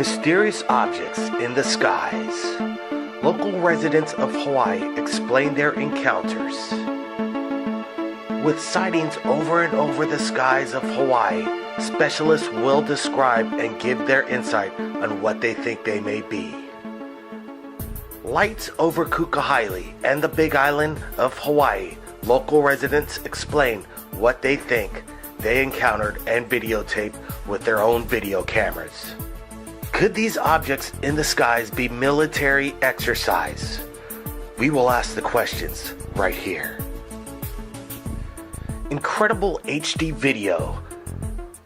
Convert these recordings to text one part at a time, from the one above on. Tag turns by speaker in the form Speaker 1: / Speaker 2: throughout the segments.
Speaker 1: Mysterious objects in the skies. Local residents of Hawaii explain their encounters. With sightings over and over the skies of Hawaii, specialists will describe and give their insight on what they think they may be. Lights over Kukahili and the Big Island of Hawaii. Local residents explain what they think they encountered and videotaped with their own video cameras. Could these objects in the skies be military exercise? We will ask the questions right here. Incredible HD video,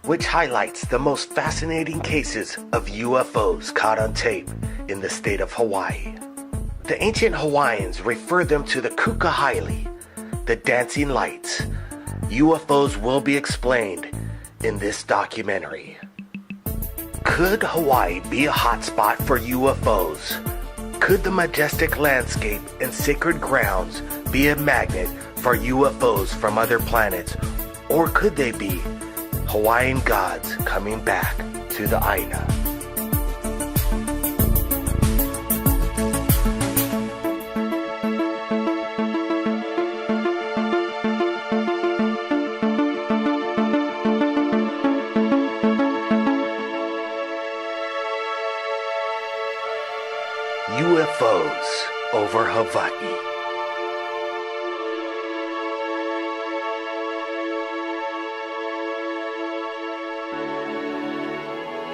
Speaker 1: which highlights the most fascinating cases of UFOs caught on tape in the state of Hawaii. The ancient Hawaiians refer them to the Kukahili, the dancing lights. UFOs will be explained in this documentary. Could Hawaii be a hotspot for UFOs? Could the majestic landscape and sacred grounds be a magnet for UFOs from other planets? Or could they be Hawaiian gods coming back to the Aina? UFOs over Hawaii.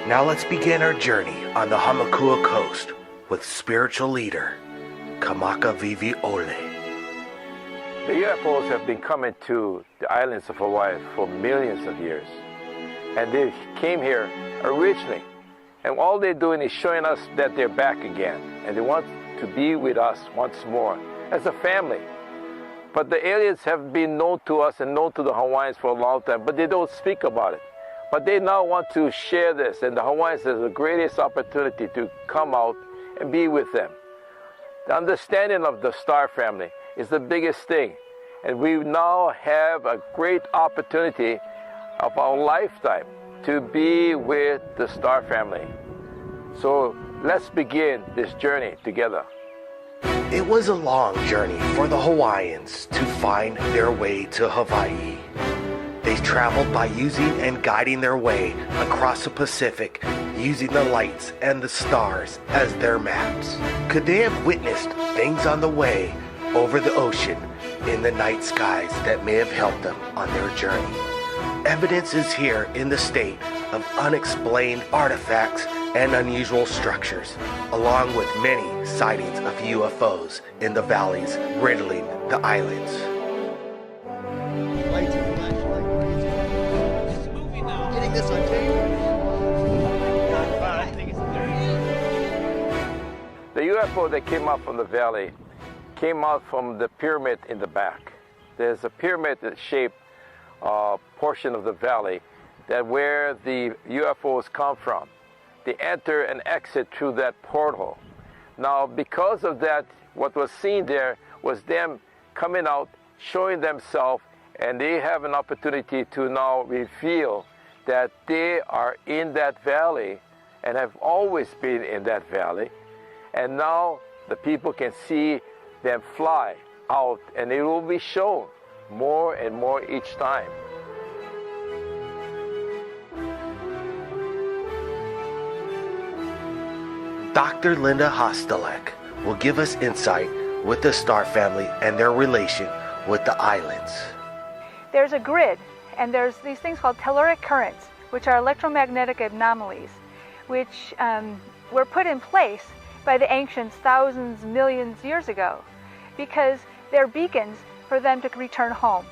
Speaker 1: Now let's begin our journey on the Hamakua coast with spiritual leader Kamaka Vivi Ole.
Speaker 2: The UFOs have been coming to the islands of Hawaii for millions of years. And they came here originally. And all they're doing is showing us that they're back again. And they want to be with us once more as a family. But the aliens have been known to us and known to the Hawaiians for a long time, but they don't speak about it. But they now want to share this, and the Hawaiians have the greatest opportunity to come out and be with them. The understanding of the star family is the biggest thing. And we now have a great opportunity of our lifetime to be with the star family. So let's begin this journey together.
Speaker 1: It was a long journey for the Hawaiians to find their way to Hawaii. They traveled by using and guiding their way across the Pacific, using the lights and the stars as their maps. Could they have witnessed things on the way over the ocean in the night skies that may have helped them on their journey? Evidence is here in the state of unexplained artifacts and unusual structures, along with many sightings of UFOs in the valleys riddling the islands.
Speaker 3: Lights and flashlight. It's moving now. Getting this on tape.
Speaker 2: The UFO that came out from the valley came out from the pyramid in the back. There's a pyramid shaped portion of the valley that where the UFOs come from. They enter and exit through that portal. Now, because of that, what was seen there was them coming out, showing themselves, and they have an opportunity to now reveal that they are in that valley and have always been in that valley. And now the people can see them fly out, and it will be shown more and more each time.
Speaker 1: Dr. Linda Hostelek will give us insight with the star family and their relation with the islands.
Speaker 4: There's a grid, and there's these things called telluric currents, which are electromagnetic anomalies, which were put in place by the ancients thousands, millions years ago, because they're beacons for them to return home.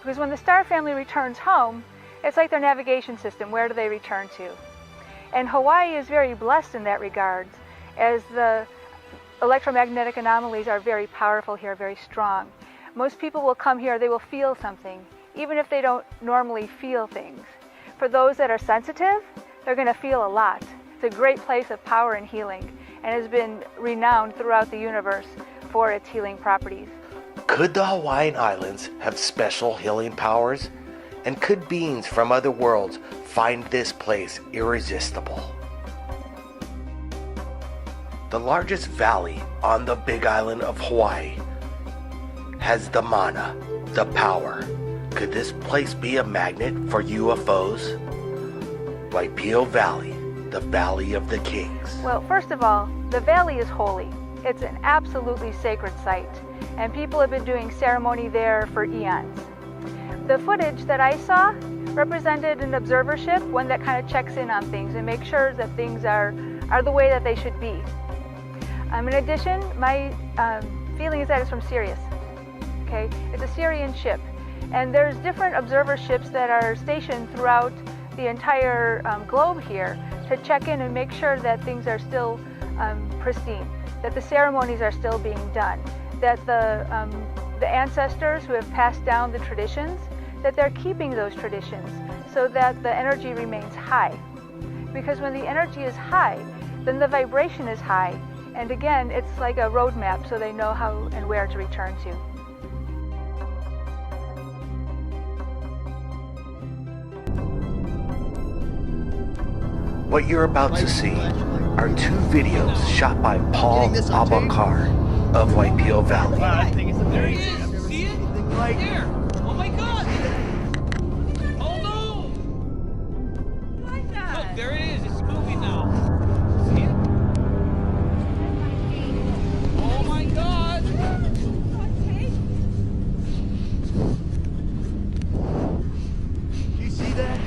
Speaker 4: Because when the star family returns home, it's like their navigation system. Where do they return to? And Hawaii is very blessed in that regard, as the electromagnetic anomalies are very powerful here, very strong. Most people will come here, they will feel something, even if they don't normally feel things. For those that are sensitive, they're going to feel a lot. It's a great place of power and healing, and has been renowned throughout the universe for its healing properties.
Speaker 1: Could the Hawaiian Islands have special healing powers? And could beings from other worlds find this place irresistible? The largest valley on the Big Island of Hawaii has the mana, the power. Could this place be a magnet for UFOs? Waipio Valley, the Valley of the Kings.
Speaker 4: Well, first of all, the valley is holy. It's an absolutely sacred site, and people have been doing ceremony there for eons. The footage that I saw represented an observer ship, one that kind of checks in on things and makes sure that things are the way that they should be. In addition, my feeling is that it's from Sirius. Okay, it's a Sirian ship, and there's different observer ships that are stationed throughout the entire globe here to check in and make sure that things are still pristine, that the ceremonies are still being done, that the ancestors who have passed down the traditions, that they're keeping those traditions so that the energy remains high. Because when the energy is high, then the vibration is high, and again, it's like a roadmap so they know how and where to return to.
Speaker 1: What you're about to see are two videos shot by Paul Abakar of Waipio Valley.
Speaker 3: There he is. See it? Right there. Oh my God. Oh no. Look, there it is. It's moving now. See it? Oh my God.
Speaker 5: You see that?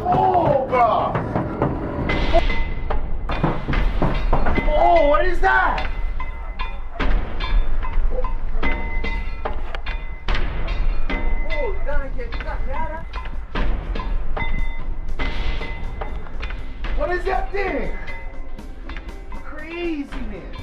Speaker 5: Oh, God! Oh, what is that? What is that thing? Craziness.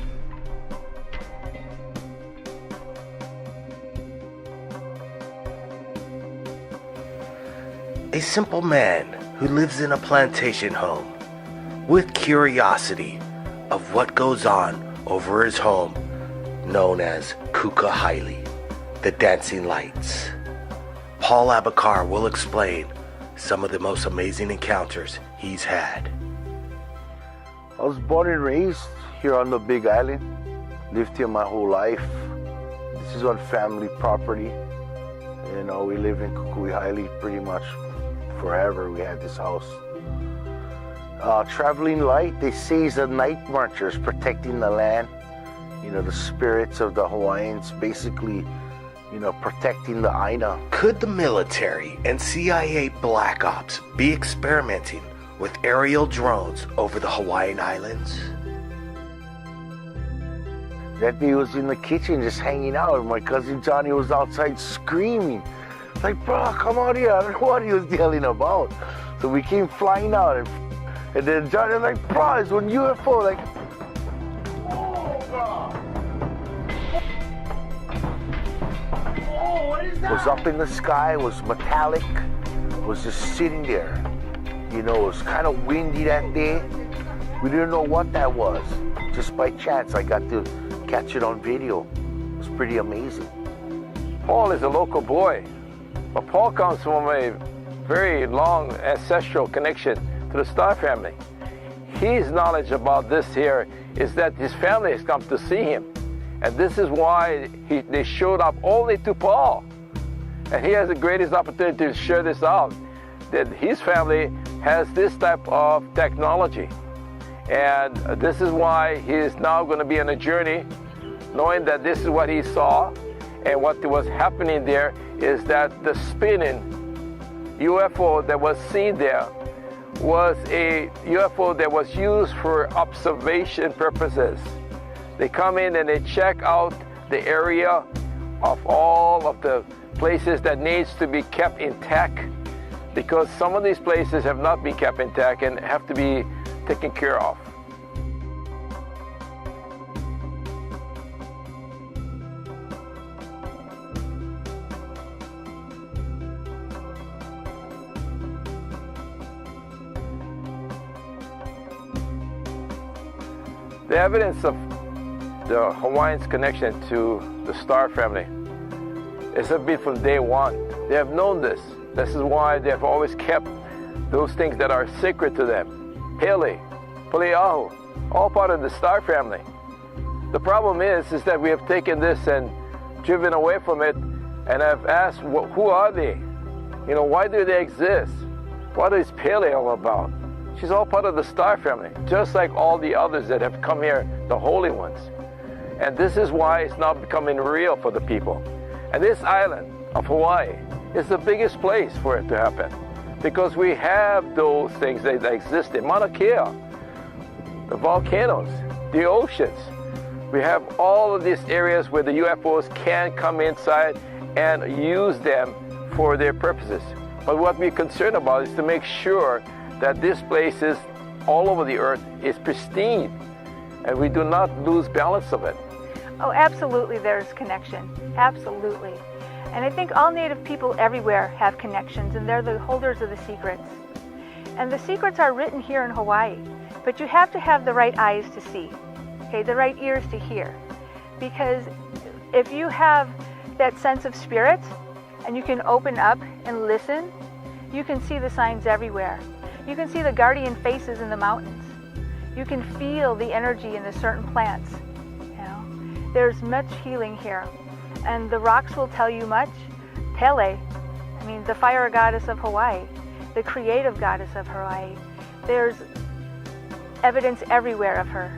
Speaker 1: A simple man who lives in a plantation home with curiosity of what goes on over his home, known as Kukahaili, the dancing lights. Paul Abakar will explain some of the most amazing encounters he's had.
Speaker 6: I was born and raised here on the Big Island, lived here my whole life. This is on family property. You know, we live in Kukahaili pretty much forever. We had this house. Traveling light, they say, is a night marchers protecting the land. You know, the spirits of the Hawaiians basically, you know, protecting the Aina.
Speaker 1: Could the military and CIA Black Ops be experimenting with aerial drones over the Hawaiian Islands?
Speaker 6: That day was in the kitchen just hanging out, and my cousin Johnny was outside screaming. Like, bro, come out here. I don't know what he was yelling about. So we came flying out, and then Johnny was like, bro, it's one UFO. Like,
Speaker 5: Oh, God! Oh, what is that?
Speaker 6: was up in the sky, was metallic, was just sitting there. You know, it was kind of windy that day. We didn't know what that was. Just by chance, I got to catch it on video. It was pretty amazing.
Speaker 2: Paul is a local boy, but Paul comes from a very long ancestral connection to the Star family. His knowledge about this here is that his family has come to see him. And this is why they showed up only to Paul. And he has the greatest opportunity to share this out, that his family has this type of technology. And this is why he is now going to be on a journey, knowing that this is what he saw, and what was happening there is that the spinning UFO that was seen there was a UFO that was used for observation purposes. They come in and they check out the area of all of the places that needs to be kept intact, because some of these places have not been kept intact and have to be taken care of. The evidence of the Hawaiians' connection to the Star family has been from day one. They have known this. This is why they have always kept those things that are sacred to them. Pele, Peleahu, all part of the star family. The problem is that we have taken this and driven away from it and have asked, who are they? You know, why do they exist? What is Pele all about? She's all part of the star family, just like all the others that have come here, the holy ones. And this is why it's not becoming real for the people. And this island of Hawaii is the biggest place for it to happen, because we have those things that exist in Mauna Kea, the volcanoes, the oceans. We have all of these areas where the UFOs can come inside and use them for their purposes. But what we're concerned about is to make sure that these places all over the earth is pristine and we do not lose balance of it.
Speaker 4: Oh, absolutely there's connection. Absolutely. And I think all Native people everywhere have connections, and they're the holders of the secrets. And the secrets are written here in Hawaii, but you have to have the right eyes to see, okay, the right ears to hear. Because if you have that sense of spirit and you can open up and listen, you can see the signs everywhere. You can see the guardian faces in the mountains. You can feel the energy in the certain plants. You know, there's much healing here. And the rocks will tell you much. Pele, I mean, the fire goddess of Hawaii, the creative goddess of Hawaii. There's evidence everywhere of her.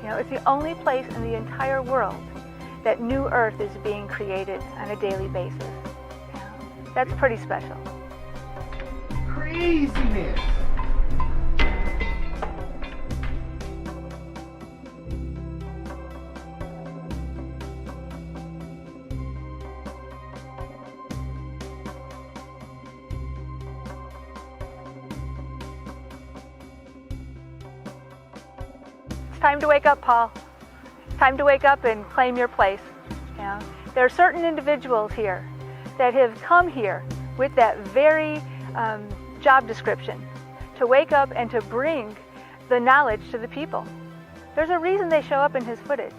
Speaker 4: You know, it's the only place in the entire world that new earth is being created on a daily basis. You know, that's pretty special.
Speaker 5: Craziness.
Speaker 4: Time to wake up, Paul. Time to wake up and claim your place. You know, there are certain individuals here that have come here with that very job description, to wake up and to bring the knowledge to the people. There's a reason they show up in his footage,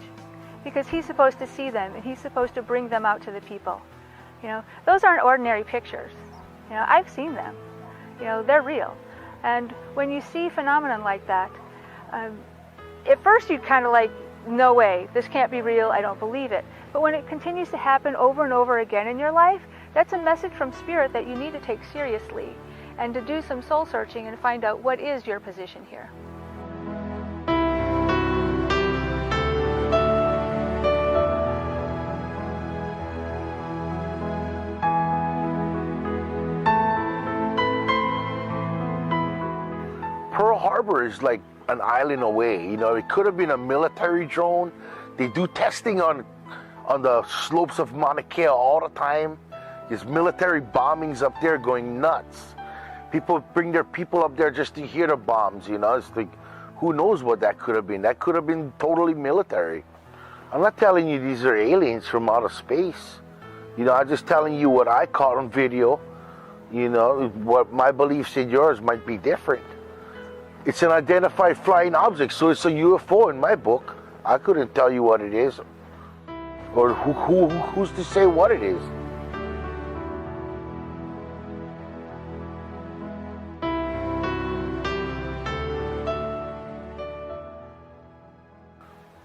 Speaker 4: because he's supposed to see them and he's supposed to bring them out to the people. You know, those aren't ordinary pictures. You know, I've seen them. You know, they're real. And when you see phenomenon like that, at first you'd kind of like, no way, this can't be real, I don't believe it. But when it continues to happen over and over again in your life, that's a message from Spirit that you need to take seriously and to do some soul searching and find out what is your position here.
Speaker 6: Pearl Harbor is like an island away. You know, it could have been a military drone. They do testing on the slopes of Mauna Kea all the time. There's military bombings up there going nuts. People bring their people up there just to hear the bombs, you know. It's like, who knows what that could have been? That could have been totally military. I'm not telling you these are aliens from outer space. You know, I'm just telling you what I caught on video. You know, what my beliefs and yours might be different. It's an identified flying object, so it's a UFO in my book. I couldn't tell you what it is, or who's to say what it is.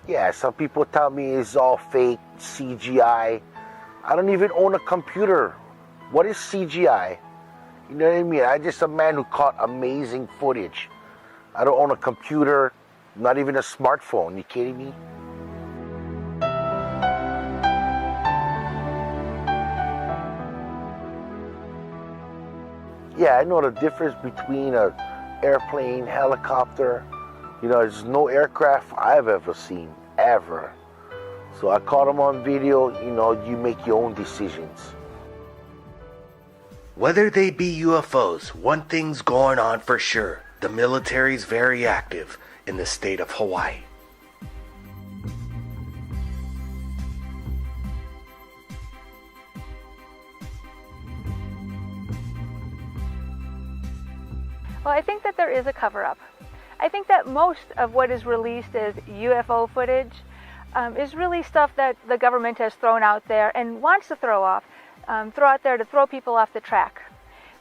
Speaker 6: Yeah, some people tell me it's all fake, CGI. I don't even own a computer. What is CGI? You know what I mean? I'm just a man who caught amazing footage. I don't own a computer, not even a smartphone. You kidding me? Yeah, I know the difference between an airplane, helicopter. You know, there's no aircraft I've ever seen, ever. So I caught them on video. You know, you make your own decisions.
Speaker 1: Whether they be UFOs, one thing's going on for sure. The military's very active in the state of Hawaii.
Speaker 4: Well, I think that there is a cover-up. I think that most of what is released as UFO footage is really stuff that the government has thrown out there and wants to throw out there to throw people off the track.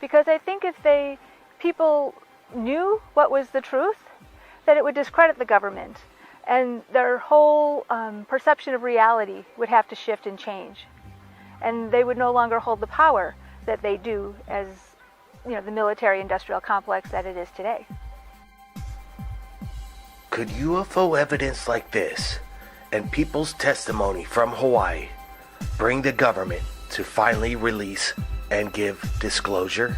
Speaker 4: Because I think if they people knew what was the truth, that it would discredit the government, and their whole perception of reality would have to shift and change. And they would no longer hold the power that they do as, the military-industrial complex that it is today.
Speaker 1: Could UFO evidence like this and people's testimony from Hawaii bring the government to finally release and give disclosure?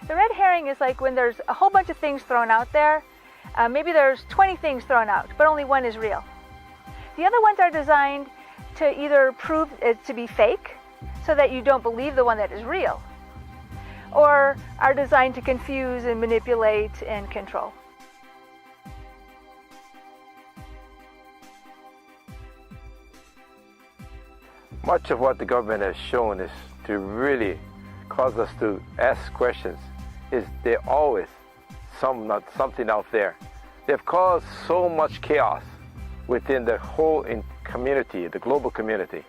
Speaker 4: The red herring is like when there's a whole bunch of things thrown out there. Maybe there's 20 things thrown out, but only one is real. The other ones are designed to either prove it to be fake, so that you don't believe the one that is real, or are designed to confuse and manipulate and control.
Speaker 2: Much of what the government has shown is to really cause us to ask questions. Is there always something out there? They've caused so much chaos within the whole community, the global community.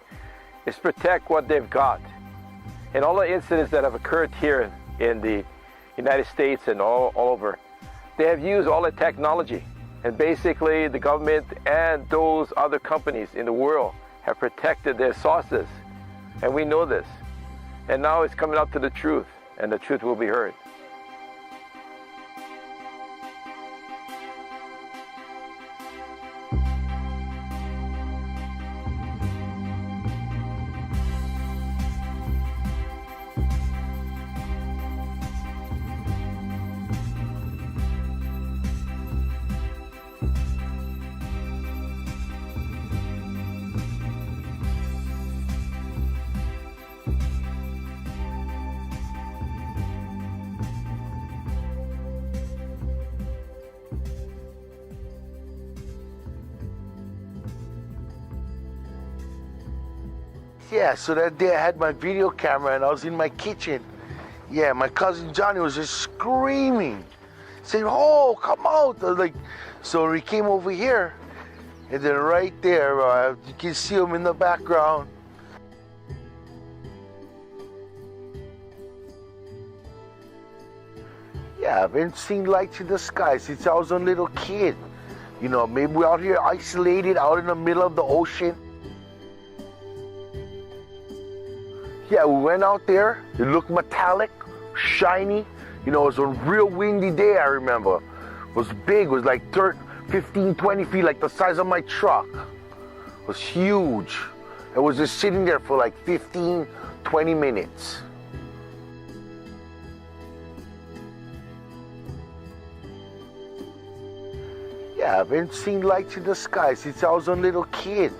Speaker 2: It's protect what they've got. And all the incidents that have occurred here in the United States and all over, they have used all the technology. And basically the government and those other companies in the world have protected their sources. And we know this. And now it's coming up to the truth, and the truth will be heard.
Speaker 6: Yeah, so that day I had my video camera and I was in my kitchen. Yeah, my cousin Johnny was just screaming, saying, "Oh, come out!" I was like, so he came over here, and then right there, you can see him in the background. Yeah, I've been seeing lights in the sky since I was a little kid. Maybe we're out here isolated out in the middle of the ocean. Yeah, we went out there. It looked metallic, shiny. It was a real windy day, I remember. It was big. It was like 15, 20 feet, like the size of my truck. It was huge. It was just sitting there for like 15, 20 minutes. Yeah, I've been seeing lights in the sky since I was a little kid.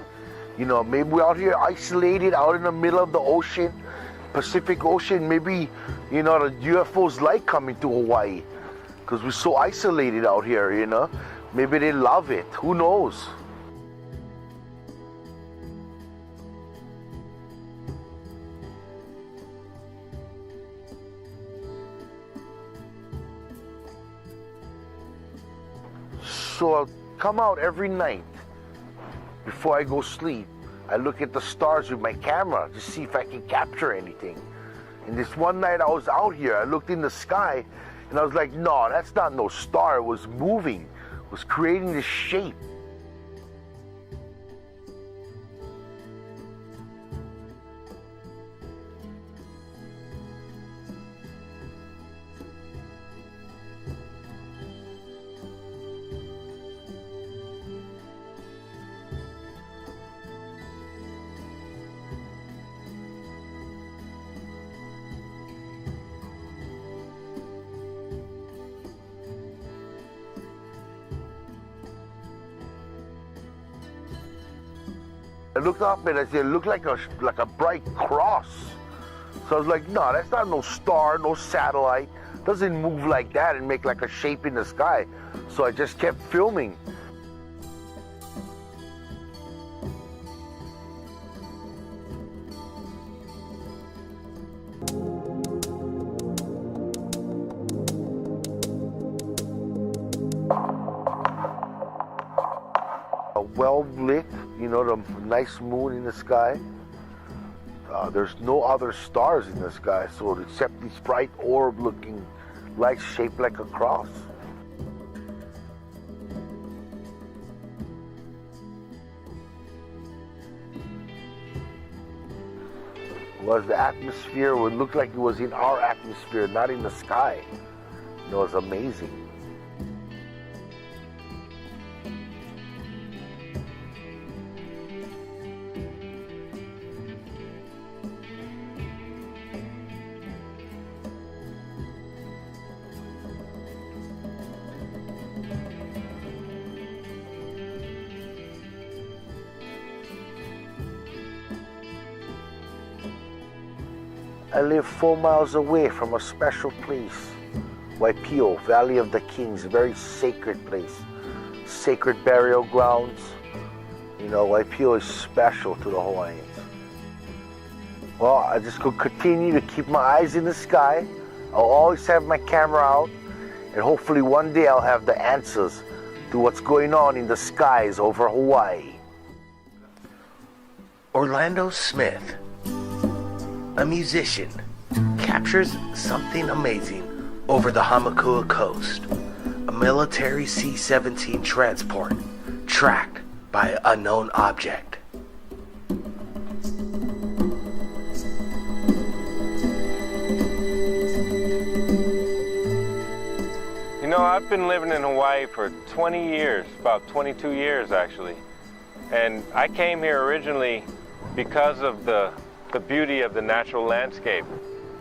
Speaker 6: Maybe we're out here isolated out in the middle of the ocean, Pacific Ocean. Maybe, the UFOs like coming to Hawaii because we're so isolated out here, Maybe they love it. Who knows? So I'll come out every night. Before I go sleep, I look at the stars with my camera to see if I can capture anything. And this one night I was out here, I looked in the sky and I was like, no, that's not no star. It was moving, it was creating this shape. I looked up and I said, it looked like a bright cross. So I was like, no, that's not no star, no satellite. It doesn't move like that and make like a shape in the sky. So I just kept filming. well lit, you know, the nice moon in the sky. There's no other stars in the sky, so except this bright orb looking light shaped like a cross. Was the atmosphere would look like it was in our atmosphere, not in the sky. It was amazing. I live 4 miles away from a special place, Waipio, Valley of the Kings, a very sacred place, sacred burial grounds. You know, Waipio is special to the Hawaiians. Well, I just could continue to keep my eyes in the sky. I'll always have my camera out, and hopefully one day I'll have the answers to what's going on in the skies over Hawaii.
Speaker 1: Orlando Smith, a musician, captures something amazing over the Hamakua coast. A military C-17 transport tracked by an unknown object.
Speaker 2: You know, I've been living in Hawaii for 20 years, about 22 years actually. And I came here originally because of the beauty of the natural landscape.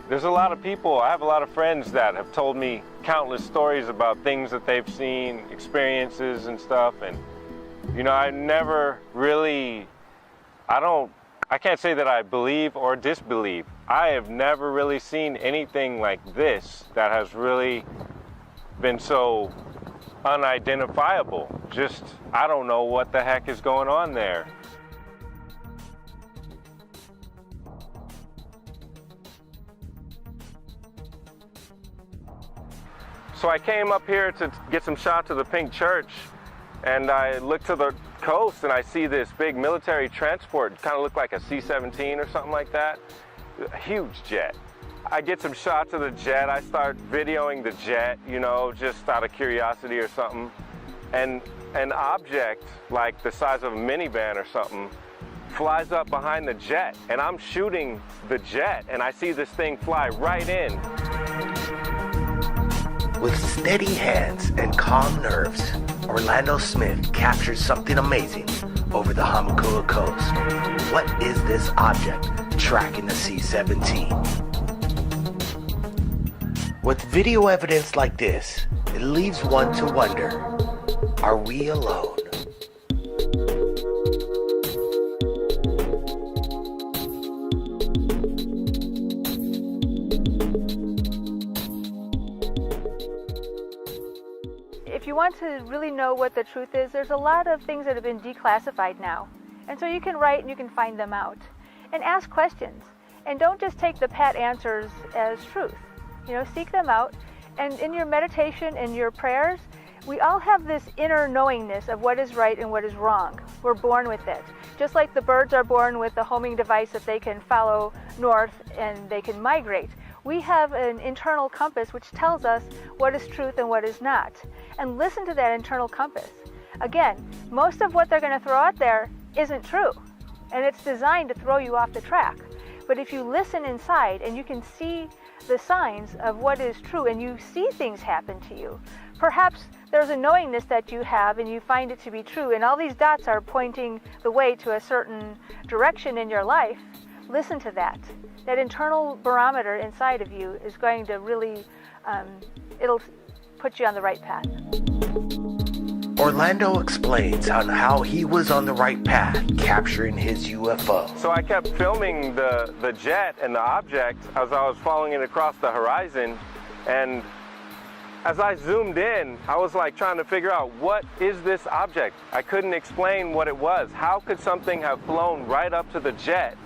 Speaker 2: There's a lot of people, I have a lot of friends that have told me countless stories about things that they've seen, experiences and stuff. And, you know, I never really, I can't say that I believe or disbelieve. I have never really seen anything like this that has really been so unidentifiable. Just, I don't know what the heck is going on there. So I came up here to get some shots of the Pink Church, and I look to the coast and I see this big military transport, kind of looked like a C-17 or something like that. A huge jet. I get some shots of the jet, I start videoing the jet, you know, just out of curiosity or something. And an object like the size of a minivan or something flies up behind the jet, and I'm shooting the jet and I see this thing fly right in.
Speaker 1: With steady hands and calm nerves, Orlando Smith captures something amazing over the Hamakua coast. What is this object tracking the C-17? With video evidence like this, it leaves one to wonder, are we alone?
Speaker 4: If you want to really know what the truth is, there's a lot of things that have been declassified now. And so you can write and you can find them out. And ask questions. And don't just take the pat answers as truth. You know, seek them out. And in your meditation and your prayers, we all have this inner knowingness of what is right and what is wrong. We're born with it. Just like the birds are born with a homing device that they can follow north and they can migrate. We have an internal compass which tells us what is truth and what is not. And listen to that internal compass. Again, most of what they're going to throw out there isn't true. And it's designed to throw you off the track. But if you listen inside and you can see the signs of what is true and you see things happen to you, perhaps there's a knowingness that you have and you find it to be true, and all these dots are pointing the way to a certain direction in your life. Listen to that. That internal barometer inside of you is going to really, it'll put you on the right path.
Speaker 1: Orlando explains on how he was on the right path, capturing his UFO.
Speaker 2: So I kept filming the jet and the object as I was following it across the horizon, and as I zoomed in, I was like trying to figure out, what is this object? I couldn't explain what it was. How could something have flown right up to the jet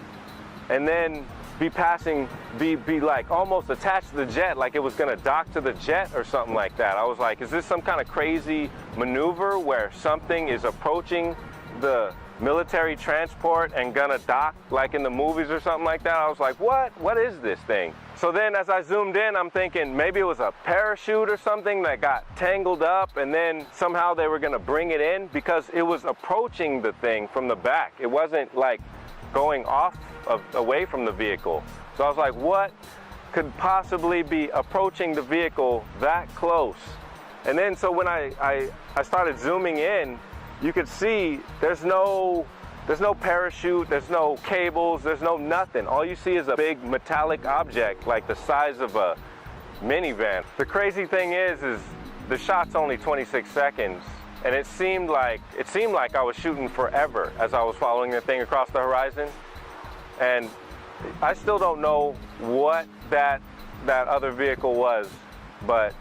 Speaker 2: and then be like almost attached to the jet, like it was gonna dock to the jet or something like that? I was like, is this some kind of crazy maneuver where something is approaching the military transport and gonna dock like in the movies or something like that. I was like, what is this thing? So then as I zoomed in, I'm thinking maybe it was a parachute or something that got tangled up, and then somehow they were gonna bring it in, because it was approaching the thing from the back. It wasn't like going away from the vehicle. So I was like, what could possibly be approaching the vehicle that close? And then so when I started zooming in, you could see there's no parachute, there's no cables, there's no nothing. All you see is a big metallic object like the size of a minivan. The crazy thing is the shot's only 26 seconds, and it seemed like I was shooting forever as I was following the thing across the horizon. And I still don't know what that other vehicle was, but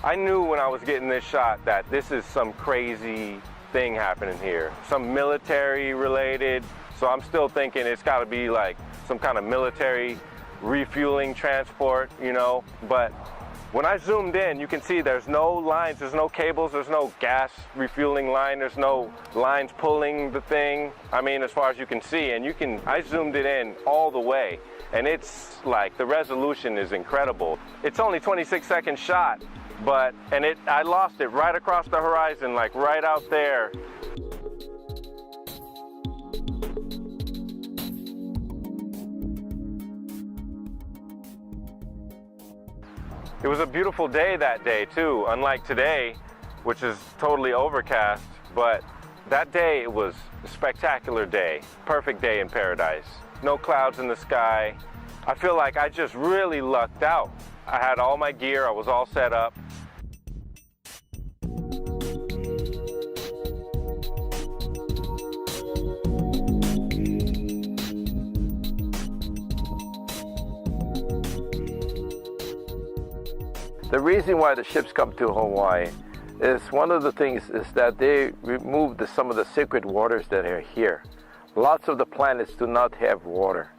Speaker 2: I knew when I was getting this shot that this is some crazy thing happening here, some military related. So I'm still thinking it's got to be like some kind of military refueling transport, you know. But when I zoomed in, you can see there's no lines, there's no cables, there's no gas refueling line, there's no lines pulling the thing. I mean, as far as you can see, and I zoomed it in all the way, and it's like the resolution is incredible. It's only 26-second shot, but I lost it right across the horizon, like right out there. It was a beautiful day that day too, unlike today, which is totally overcast, but that day it was a spectacular day, perfect day in paradise. No clouds in the sky. I feel like I just really lucked out. I had all my gear, I was all set up. The reason why the ships come to Hawaii is one of the things is that they remove some of the sacred waters that are here. Lots of the planets do not have water.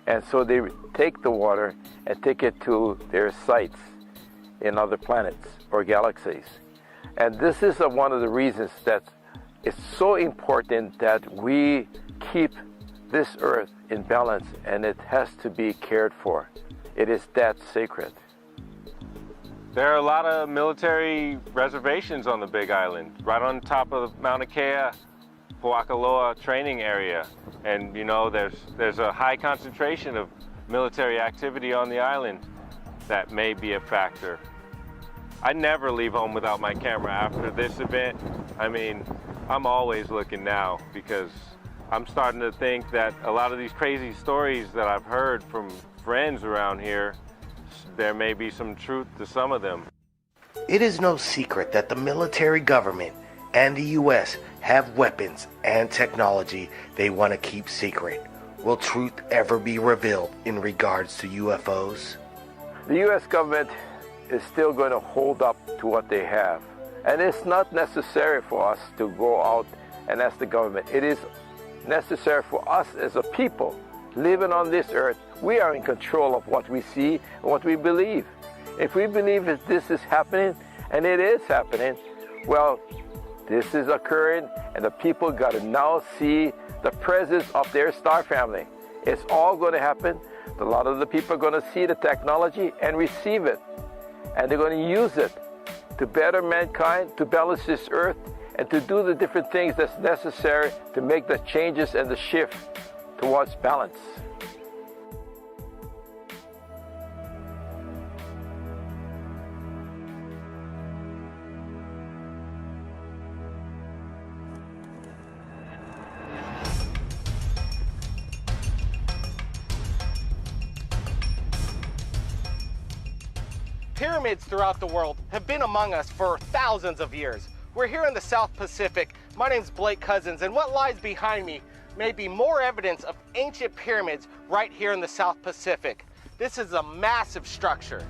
Speaker 2: And so they take the water and take it to their sites in other planets or galaxies. And this is one of the reasons that it's so important that we keep this earth in balance, and it has to be cared for. It is that sacred. There are a lot of military reservations on the Big Island, right on top of Mauna Kea, Po'akaloa training area. And you know, there's a high concentration of military activity on the island that may be a factor. I never leave home without my camera after this event. I mean, I'm always looking now, because I'm starting to think that a lot of these crazy stories that I've heard from friends around here, there may be some truth to some of them.
Speaker 1: It is no secret that the military government and the U.S. have weapons and technology they want to keep secret. Will truth ever be revealed in regards to UFOs?
Speaker 2: The U.S. government is still going to hold up to what they have. And it's not necessary for us to go out and ask the government. It is necessary for us as a people living on this earth. We are in control of what we see and what we believe. If we believe that this is happening, and it is happening, well, this is occurring, and the people got to now see the presence of their star family. It's all going to happen. A lot of the people are going to see the technology and receive it, and they're going to use it to better mankind, to balance this earth, and to do the different things that's necessary to make the changes and the shift towards balance.
Speaker 7: Pyramids throughout the world have been among us for thousands of years. We're here in the South Pacific. My name's Blake Cousins, and what lies behind me may be more evidence of ancient pyramids right here in the South Pacific. This is a massive structure.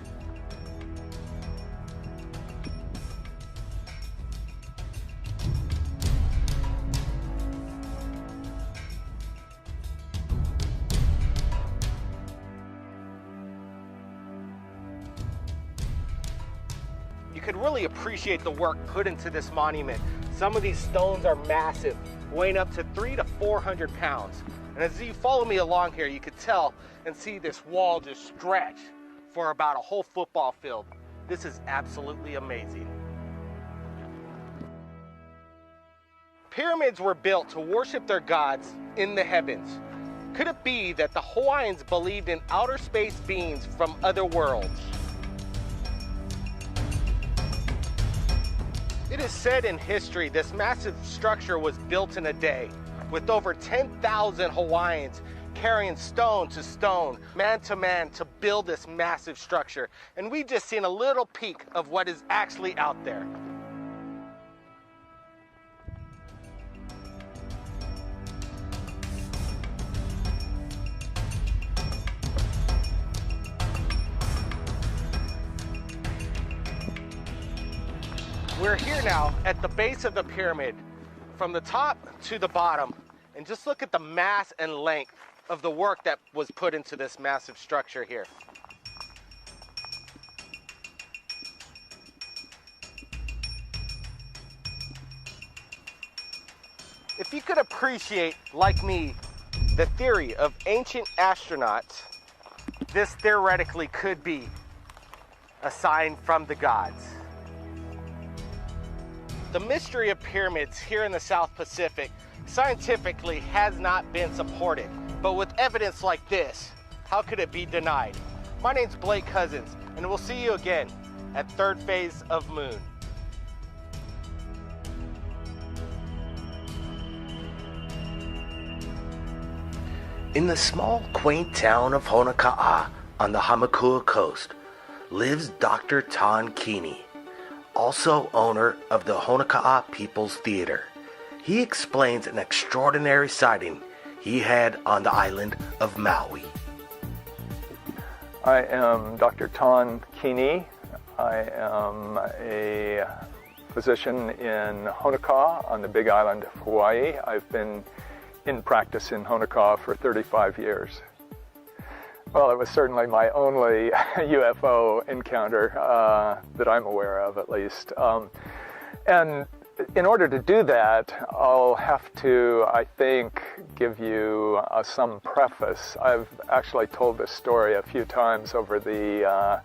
Speaker 7: You could really appreciate the work put into this monument. Some of these stones are massive, weighing up to 300 to 400 pounds. And as you follow me along here, you could tell and see this wall just stretch for about a whole football field. This is absolutely amazing. Pyramids were built to worship their gods in the heavens. Could it be that the Hawaiians believed in outer space beings from other worlds? It is said in history this massive structure was built in a day, with over 10,000 Hawaiians carrying stone to stone, man to man, to build this massive structure. And we've just seen a little peek of what is actually out there. We're here now at the base of the pyramid, from the top to the bottom, and just look at the mass and length of the work that was put into this massive structure here. If you could appreciate, like me, the theory of ancient astronauts, this theoretically could be a sign from the gods. The mystery of pyramids here in the South Pacific scientifically has not been supported, but with evidence like this, how could it be denied? My name's Blake Cousins, and we'll see you again at Third Phase of Moon.
Speaker 1: In the small, quaint town of Honoka'a on the Hamakua coast lives Dr. Ton Keeney, also owner of the Honoka'a People's Theater. He explains an extraordinary sighting he had on the island of Maui.
Speaker 8: I am Dr. Ton Keeney. I am a physician in Honoka'a on the Big Island of Hawaii. I've been in practice in Honoka'a for 35 years. Well, it was certainly my only UFO encounter that I'm aware of, at least. And in order to do that, I'll have to, I think, give you some preface. I've actually told this story a few times over the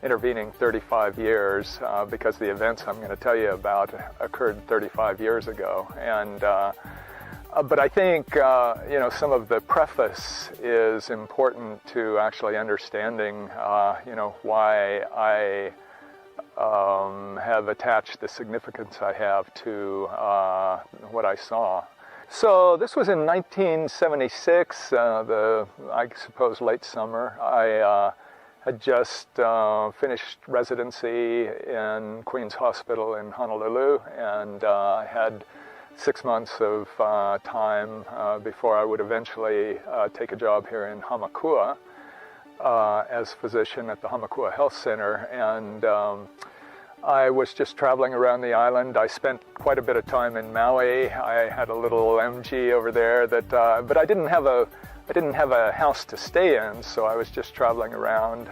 Speaker 8: intervening 35 years because the events I'm going to tell you about occurred 35 years ago. And but I think, some of the preface is important to actually understanding, why I have attached the significance I have to what I saw. So this was in 1976, I suppose late summer. I had just finished residency in Queen's Hospital in Honolulu, and I had 6 months of time before I would eventually take a job here in Hamakua as physician at the Hamakua Health Center. And I was just traveling around the island. I spent quite a bit of time in Maui. I had a little MG over there that, but I didn't have a house to stay in, so I was just traveling around.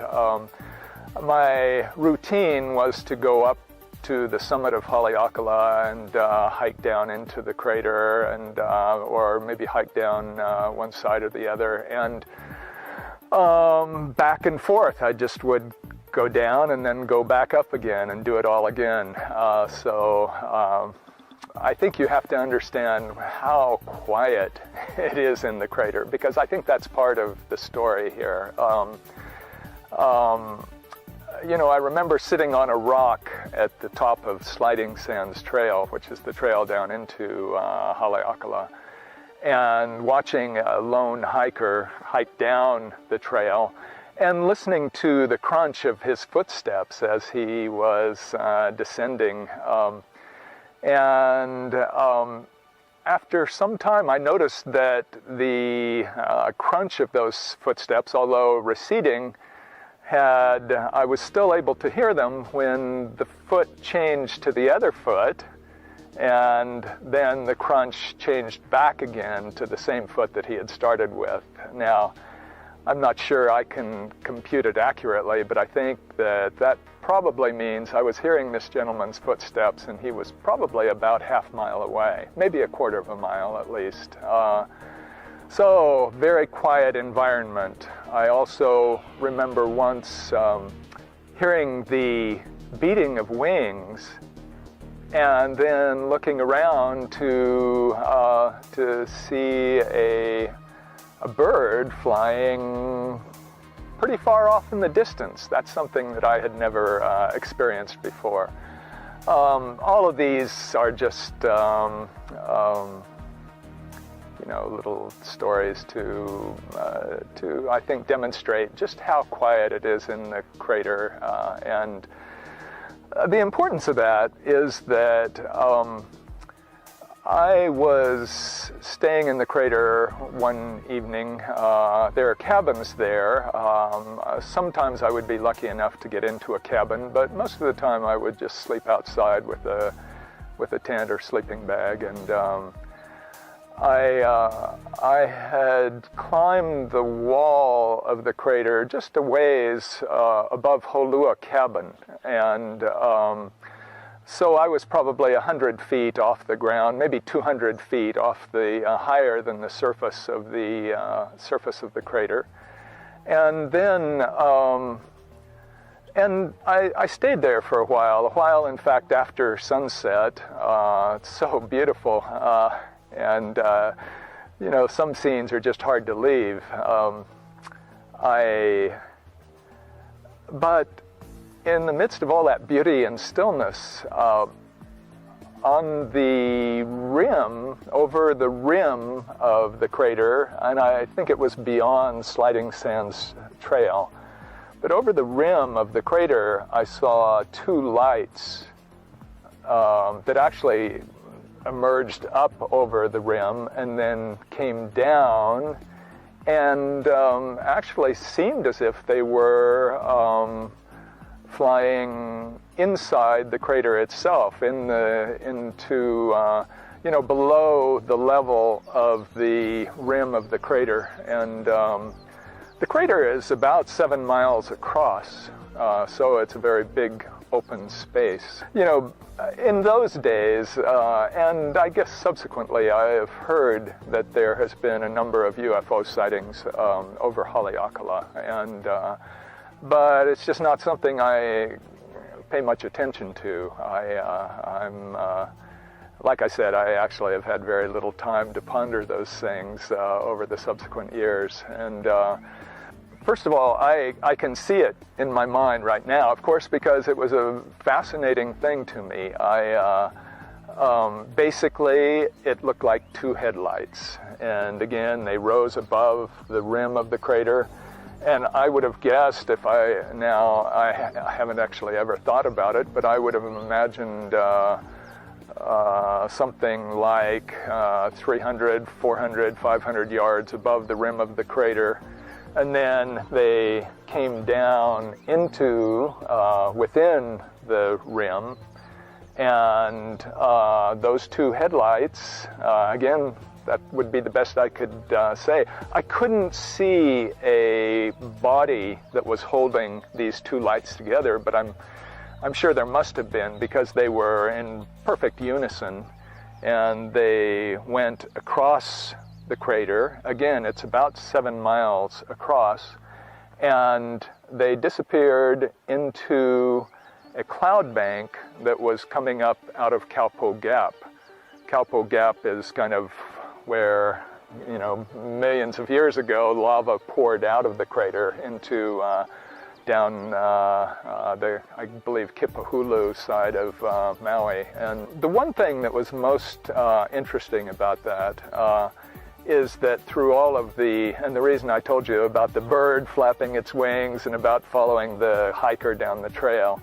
Speaker 8: My routine was to go up to the summit of Haleakala and hike down into the crater, and or maybe hike down one side or the other, and back and forth. I just would go down and then go back up again and do it all again. So I think you have to understand how quiet it is in the crater, because I think that's part of the story here. I remember sitting on a rock at the top of Sliding Sands Trail, which is the trail down into Haleakala, and watching a lone hiker hike down the trail and listening to the crunch of his footsteps as he was descending. After some time, I noticed that the crunch of those footsteps, although receding, I was still able to hear them when the foot changed to the other foot, and then the crunch changed back again to the same foot that he had started with. Now, I'm not sure I can compute it accurately, but I think that probably means I was hearing this gentleman's footsteps and he was probably about half mile away, maybe a quarter of a mile at least. So very quiet environment. I also remember once hearing the beating of wings and then looking around to see a bird flying pretty far off in the distance. That's something that I had never experienced before. All of these are just little stories to I think demonstrate just how quiet it is in the crater, and the importance of that is that I was staying in the crater one evening. There are cabins there. Sometimes I would be lucky enough to get into a cabin, but most of the time I would just sleep outside with a tent or sleeping bag. And I had climbed the wall of the crater just a ways above Holua Cabin, and so I was probably 100 feet off the ground, maybe 200 feet off the higher than the surface of the crater, and then I stayed there for a while. In fact, after sunset. It's so beautiful, and some scenes are just hard to leave. But in the midst of all that beauty and stillness, on the rim, over the rim of the crater, and I think it was beyond Sliding Sands Trail, but over the rim of the crater, I saw two lights that actually emerged up over the rim and then came down and actually seemed as if they were flying inside the crater itself, below the level of the rim of the crater. And the crater is about 7 miles across, so it's a very big open space. In those days, and I guess subsequently, I have heard that there has been a number of UFO sightings over Haleakala, but it's just not something I pay much attention to. Like I said, I actually have had very little time to ponder those things over the subsequent years. And first of all, I can see it in my mind right now, of course, because it was a fascinating thing to me. Basically, it looked like two headlights. And again, they rose above the rim of the crater. And I would have guessed, I haven't actually ever thought about it, but I would have imagined something like 300, 400, 500 yards above the rim of the crater. And then they came down into, within the rim. And those two headlights, again, that would be the best I could say. I couldn't see a body that was holding these two lights together, but I'm sure there must have been, because they were in perfect unison, and they went across the crater. Again, it's about 7 miles across, and they disappeared into a cloud bank that was coming up out of Kaupo Gap. Kaupo Gap is kind of where, millions of years ago, lava poured out of the crater into down the, I believe, Kipahulu side of Maui. And the one thing that was most interesting about that is that through all of and the reason I told you about the bird flapping its wings and about following the hiker down the trail,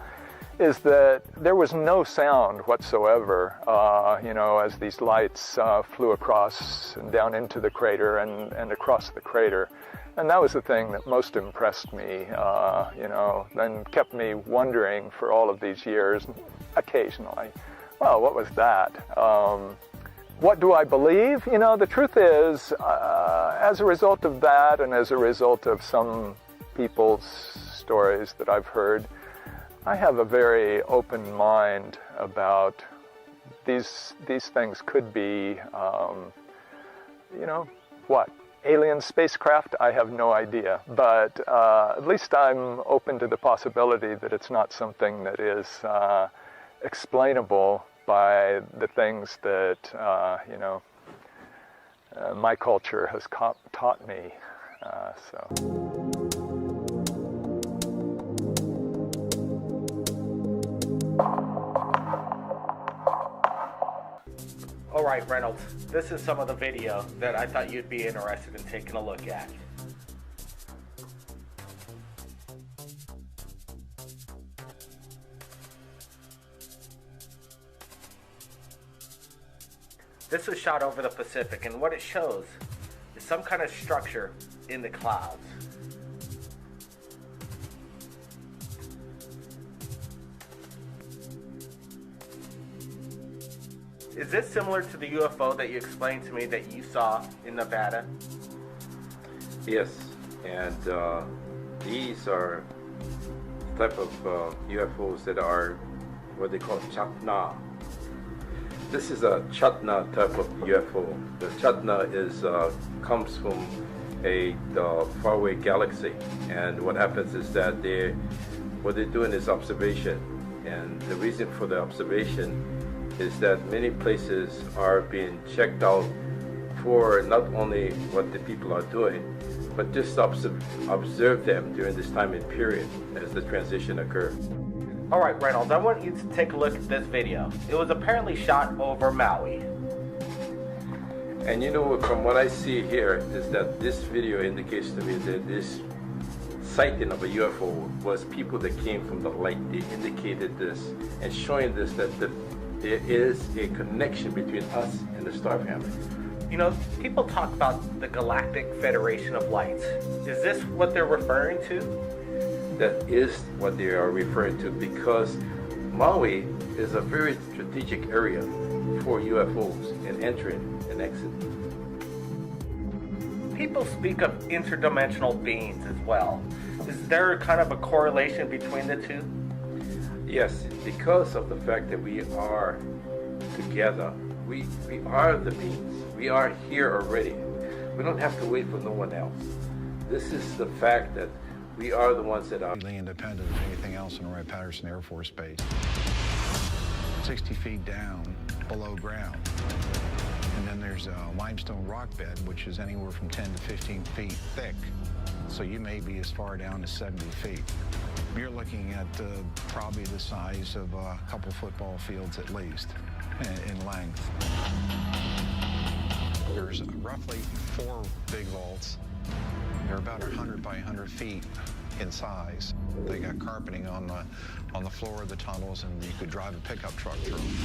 Speaker 8: is that there was no sound whatsoever, as these lights flew across and down into the crater and across the crater. And that was the thing that most impressed me, and kept me wondering for all of these years, occasionally, well, what was that? What do I believe? You know, the truth is, as a result of that and as a result of some people's stories that I've heard, I have a very open mind about these things could be, you know, what? Alien spacecraft? I have no idea. But at least I'm open to the possibility that it's not something that is explainable by the things that, you know, my culture has taught me.
Speaker 7: All right, Reynolds, this is some of the video that I thought you'd be interested in taking a look at. This was shot over the Pacific, and what it shows is some kind of structure in the clouds. Is this similar to the UFO that you explained to me that you saw in Nevada?
Speaker 2: Yes, and these are type of UFOs that are what they call Chatna. This is a Chatna type of UFO. The Chatna is comes from a faraway galaxy, and what happens is that what they're doing is observation, and the reason for the observation is that many places are being checked out for not only what the people are doing, but just observe them during this time and period as the transition occurs.
Speaker 7: All right, Reynolds, I want you to take a look at this video. It was apparently shot over Maui.
Speaker 2: And you know, from what I see here is that this video indicates to me that this sighting of a UFO was people that came from the light. They indicated this and showing this that there is a connection between us and the star family.
Speaker 7: You know, people talk about the Galactic Federation of Lights. Is this what they're referring to?
Speaker 2: That is what they are referring to, because Maui is a very strategic area for UFOs in entering and exiting.
Speaker 7: People speak of interdimensional beings as well. Is there kind of a correlation between the two?
Speaker 2: Yes, because of the fact that we are together. We are the beings. We are here already. We don't have to wait for no one else. This is the fact that we are the ones that are
Speaker 9: independent of anything else in Wright-Patterson Air Force Base. 60 feet down below ground. And then there's a limestone rock bed, which is anywhere from 10 to 15 feet thick. So you may be as far down as 70 feet. You're looking at probably the size of a couple football fields at least in length. There's roughly 4 big vaults. They're about 100 by 100 feet in size. They got carpeting on the floor of the tunnels, and you could drive a pickup truck through them.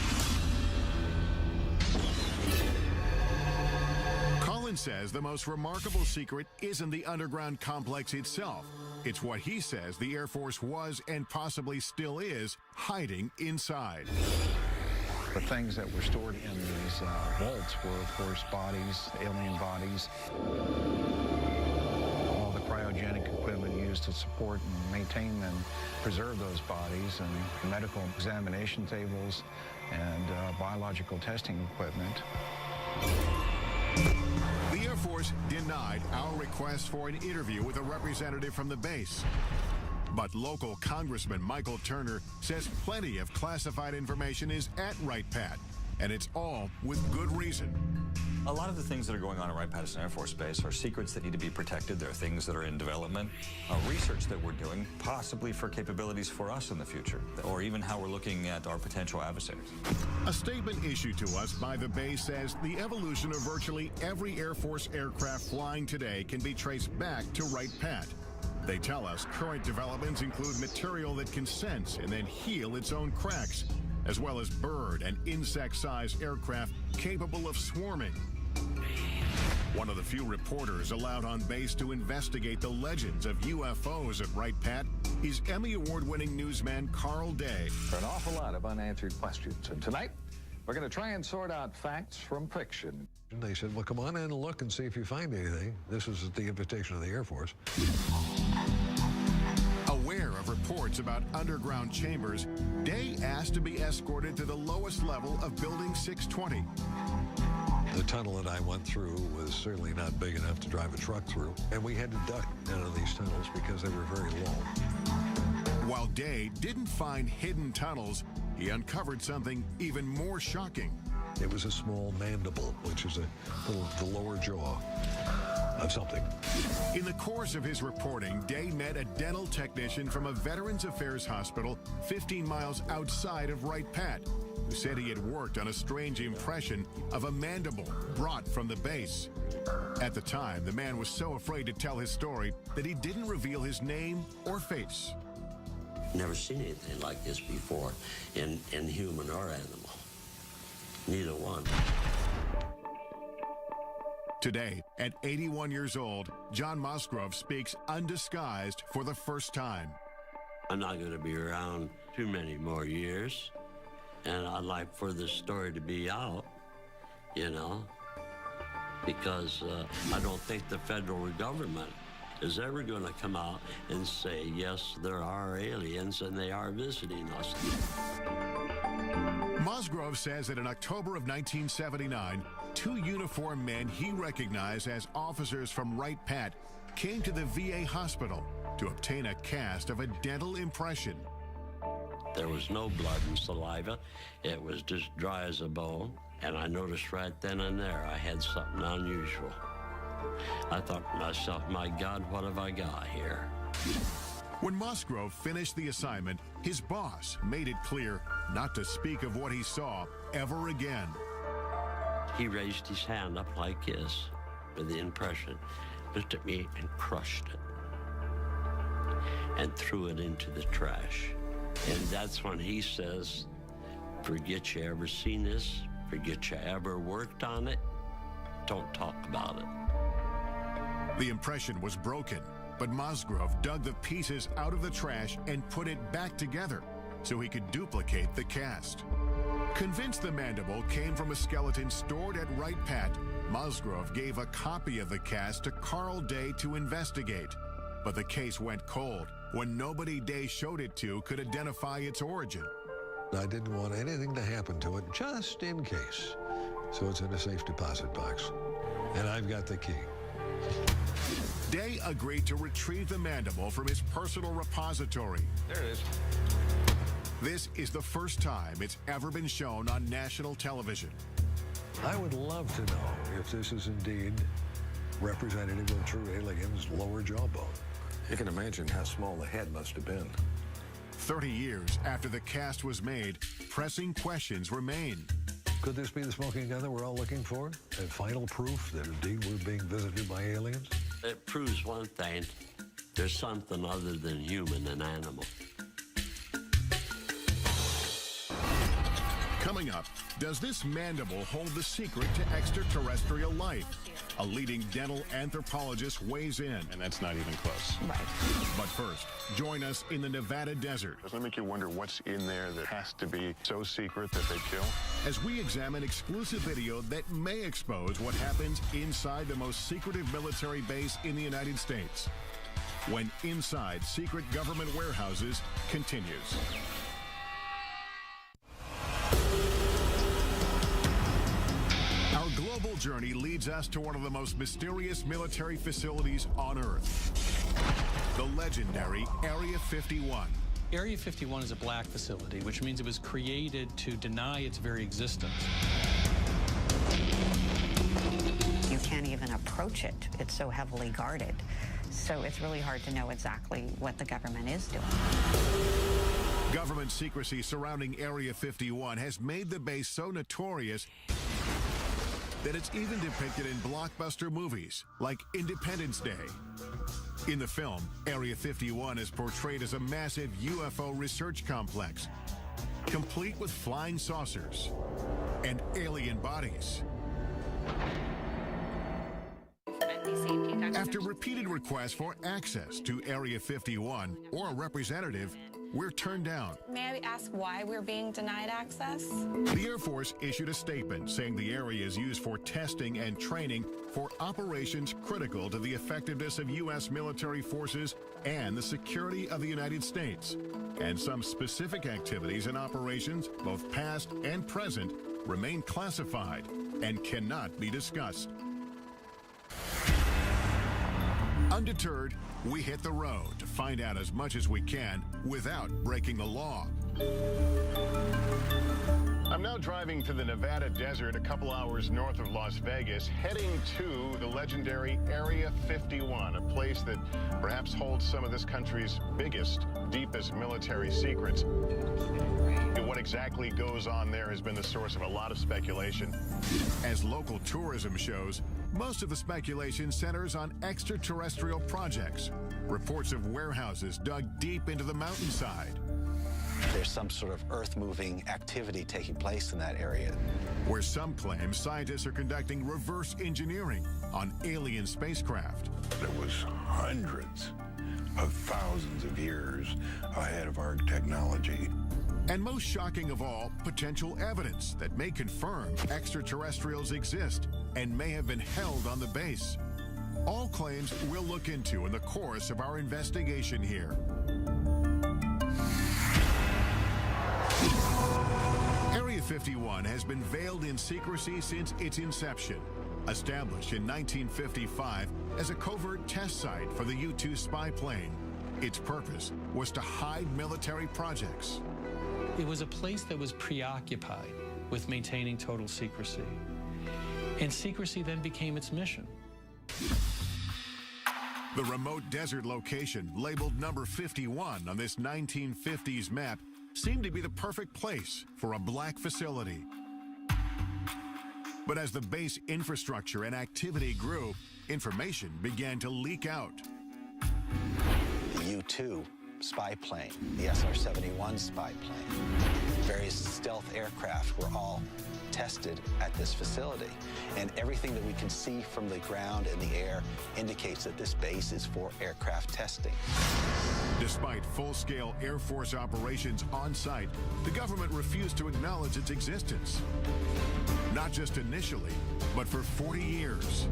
Speaker 10: Collins says the most remarkable secret isn't the underground complex itself. It's what he says the Air Force was and possibly still is hiding inside.
Speaker 9: The things that were stored in these vaults were, of course, bodies, alien bodies, all the cryogenic equipment used to support and maintain and preserve those bodies, and medical examination tables and biological testing equipment.
Speaker 10: The Air Force denied our request for an interview with a representative from the base. But local Congressman Michael Turner says plenty of classified information is at Wright-Patt, and it's all with good reason.
Speaker 11: A lot of the things that are going on at Wright-Patterson Air Force Base are secrets that need to be protected. There are things that are in development, research that we're doing, possibly for capabilities for us in the future, or even how we're looking at our potential adversaries.
Speaker 10: A statement issued to us by the base says the evolution of virtually every Air Force aircraft flying today can be traced back to Wright-Patt. They tell us current developments include material that can sense and then heal its own cracks, as well as bird and insect-sized aircraft capable of swarming. One of the few reporters allowed on base to investigate the legends of UFOs at Wright-Patt is Emmy Award-winning newsman Carl Day.
Speaker 12: There are an awful lot of unanswered questions, and tonight We're going to try and sort out facts from fiction.
Speaker 13: And they said, well, come on in and look and see if you find anything. This was at the invitation of the Air Force.
Speaker 10: Aware of reports about underground chambers, Day asked to be escorted to the lowest level of Building 620.
Speaker 13: The tunnel that I went through was certainly not big enough to drive a truck through, and we had to duck out of these tunnels because they were very low.
Speaker 10: While Day didn't find hidden tunnels, he uncovered something even more shocking.
Speaker 13: It was a small mandible, which is the lower jaw of something.
Speaker 10: In the course of his reporting, Day met a dental technician from a Veterans Affairs hospital 15 miles outside of Wright Pat, who said he had worked on a strange impression of a mandible brought from the base. At the time, the man was so afraid to tell his story that he didn't reveal his name or face.
Speaker 14: Never seen anything like this before in human or animal. Neither one.
Speaker 10: Today, at 81 years old, John Musgrove speaks undisguised for the first time.
Speaker 14: I'm not going to be around too many more years, and I'd like for this story to be out, you know, because I don't think the federal government is ever going to come out and say, yes, there are aliens and they are visiting us.
Speaker 10: Musgrove says that in October of 1979, two uniformed men he recognized as officers from Wright Pat came to the VA hospital to obtain a cast of a dental impression.
Speaker 14: There was no blood and saliva. It was just dry as a bone. And I noticed right then and there I had something unusual. I thought to myself, my God, what have I got here?
Speaker 10: When Musgrove finished the assignment, his boss made it clear not to speak of what he saw ever again.
Speaker 14: He raised his hand up like this with the impression, looked at me and crushed it and threw it into the trash. And that's when he says, forget you ever seen this, forget you ever worked on it, don't talk about it.
Speaker 10: The impression was broken, but Musgrove dug the pieces out of the trash and put it back together so he could duplicate the cast. Convinced the mandible came from a skeleton stored at Wright Pat, Musgrove gave a copy of the cast to Carl Day to investigate. But the case went cold when nobody Day showed it to could identify its origin.
Speaker 13: I didn't want anything to happen to it, just in case. So it's in a safe deposit box. And I've got the key.
Speaker 10: Day agreed to retrieve the mandible from his personal repository.
Speaker 12: There it is.
Speaker 10: This is the first time it's ever been shown on national television.
Speaker 13: I would love to know if this is indeed representative of true aliens' lower jawbone. You can imagine how small the head must have been.
Speaker 10: 30 years after the cast was made, pressing questions remain.
Speaker 13: Could this be the smoking gun that we're all looking for? And final proof that indeed we're being visited by aliens?
Speaker 14: It proves one thing, there's something other than human and animal.
Speaker 10: Coming up, does this mandible hold the secret to extraterrestrial life? A leading dental anthropologist weighs in.
Speaker 15: And that's not even close.
Speaker 10: Right. But first, join us in the Nevada desert.
Speaker 15: Doesn't it make you wonder what's in there that has to be so secret that they kill?
Speaker 10: As we examine exclusive video that may expose what happens inside the most secretive military base in the United States. When Inside Secret Government Warehouses continues. Our global journey leads us to one of the most mysterious military facilities on Earth. The legendary Area 51.
Speaker 16: Area 51 is a black facility, which means it was created to deny its very existence.
Speaker 17: You can't even approach it. It's so heavily guarded. So it's really hard to know exactly what the government is doing.
Speaker 10: Government secrecy surrounding Area 51 has made the base so notorious that it's even depicted in blockbuster movies like Independence Day. In the film, Area 51 is portrayed as a massive UFO research complex, complete with flying saucers and alien bodies. After repeated requests for access to Area 51 or a representative, were turned down.
Speaker 18: May I ask why we're being denied access?
Speaker 10: The Air Force issued a statement saying the area is used for testing and training for operations critical to the effectiveness of U.S. military forces and the security of the United States. And some specific activities and operations, both past and present, remain classified and cannot be discussed. Undeterred, we hit the road to find out as much as we can without breaking the law.
Speaker 15: I'm now driving to the Nevada desert a couple hours north of Las Vegas, heading to the legendary Area 51, a place that perhaps holds some of this country's biggest, deepest military secrets. What exactly goes on there has been the source of a lot of speculation.
Speaker 10: As local tourism shows, most of the speculation centers on extraterrestrial projects, reports of warehouses dug deep into the mountainside.
Speaker 19: There's some sort of earth-moving activity taking place in that area.
Speaker 10: Where some claim scientists are conducting reverse engineering on alien spacecraft.
Speaker 20: It was hundreds of thousands of years ahead of our technology.
Speaker 10: And most shocking of all, potential evidence that may confirm extraterrestrials exist and may have been held on the base. All claims we'll look into in the course of our investigation here. Area 51 has been veiled in secrecy since its inception. Established in 1955 as a covert test site for the U-2 spy plane, its purpose was to hide military projects.
Speaker 16: It was a place that was preoccupied with maintaining total secrecy. And secrecy then became its mission.
Speaker 10: The remote desert location, labeled number 51 on this 1950s map, seemed to be the perfect place for a black facility. But as the base infrastructure and activity grew, information began to leak out.
Speaker 19: The U-2 spy plane, the SR-71 spy plane, various stealth aircraft were all tested at this facility. And everything that we can see from the ground and the air indicates that this base is for aircraft testing.
Speaker 10: Despite full-scale Air Force operations on site, the government refused to acknowledge its existence. Not just initially, but for 40 years.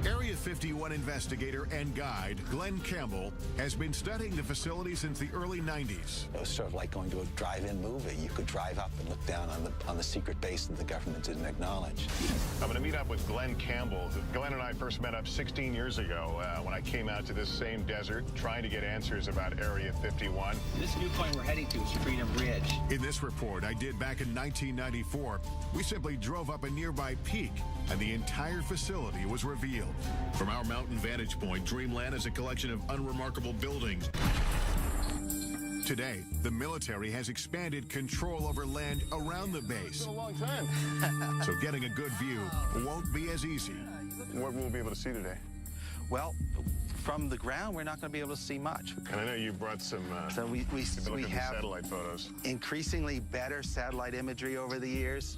Speaker 10: Area 51 investigator and guide Glenn Campbell has been studying the facility since the early 90s.
Speaker 19: It was sort of like going to a drive-in movie. You could drive up and look down on the secret base that the government didn't acknowledge.
Speaker 15: I'm going to meet up with Glenn Campbell. Glenn and I first met up 16 years ago when I came out to this same desert trying to get answers about Area 51.
Speaker 21: This viewpoint we're heading to is Freedom Ridge.
Speaker 10: In this report I did back in 1994, we simply drove up a nearby peak and the entire facility was revealed. From our mountain vantage point, Dreamland is a collection of unremarkable buildings. Today, the military has expanded control over land around the base.
Speaker 15: It's been a long time.
Speaker 10: So getting a good view won't be as easy.
Speaker 15: What will we be able to see today?
Speaker 19: Well, from the ground, we're not going to be able to see much.
Speaker 15: And I know you brought some
Speaker 19: so we have
Speaker 15: satellite photos.
Speaker 19: Increasingly better satellite imagery over the years.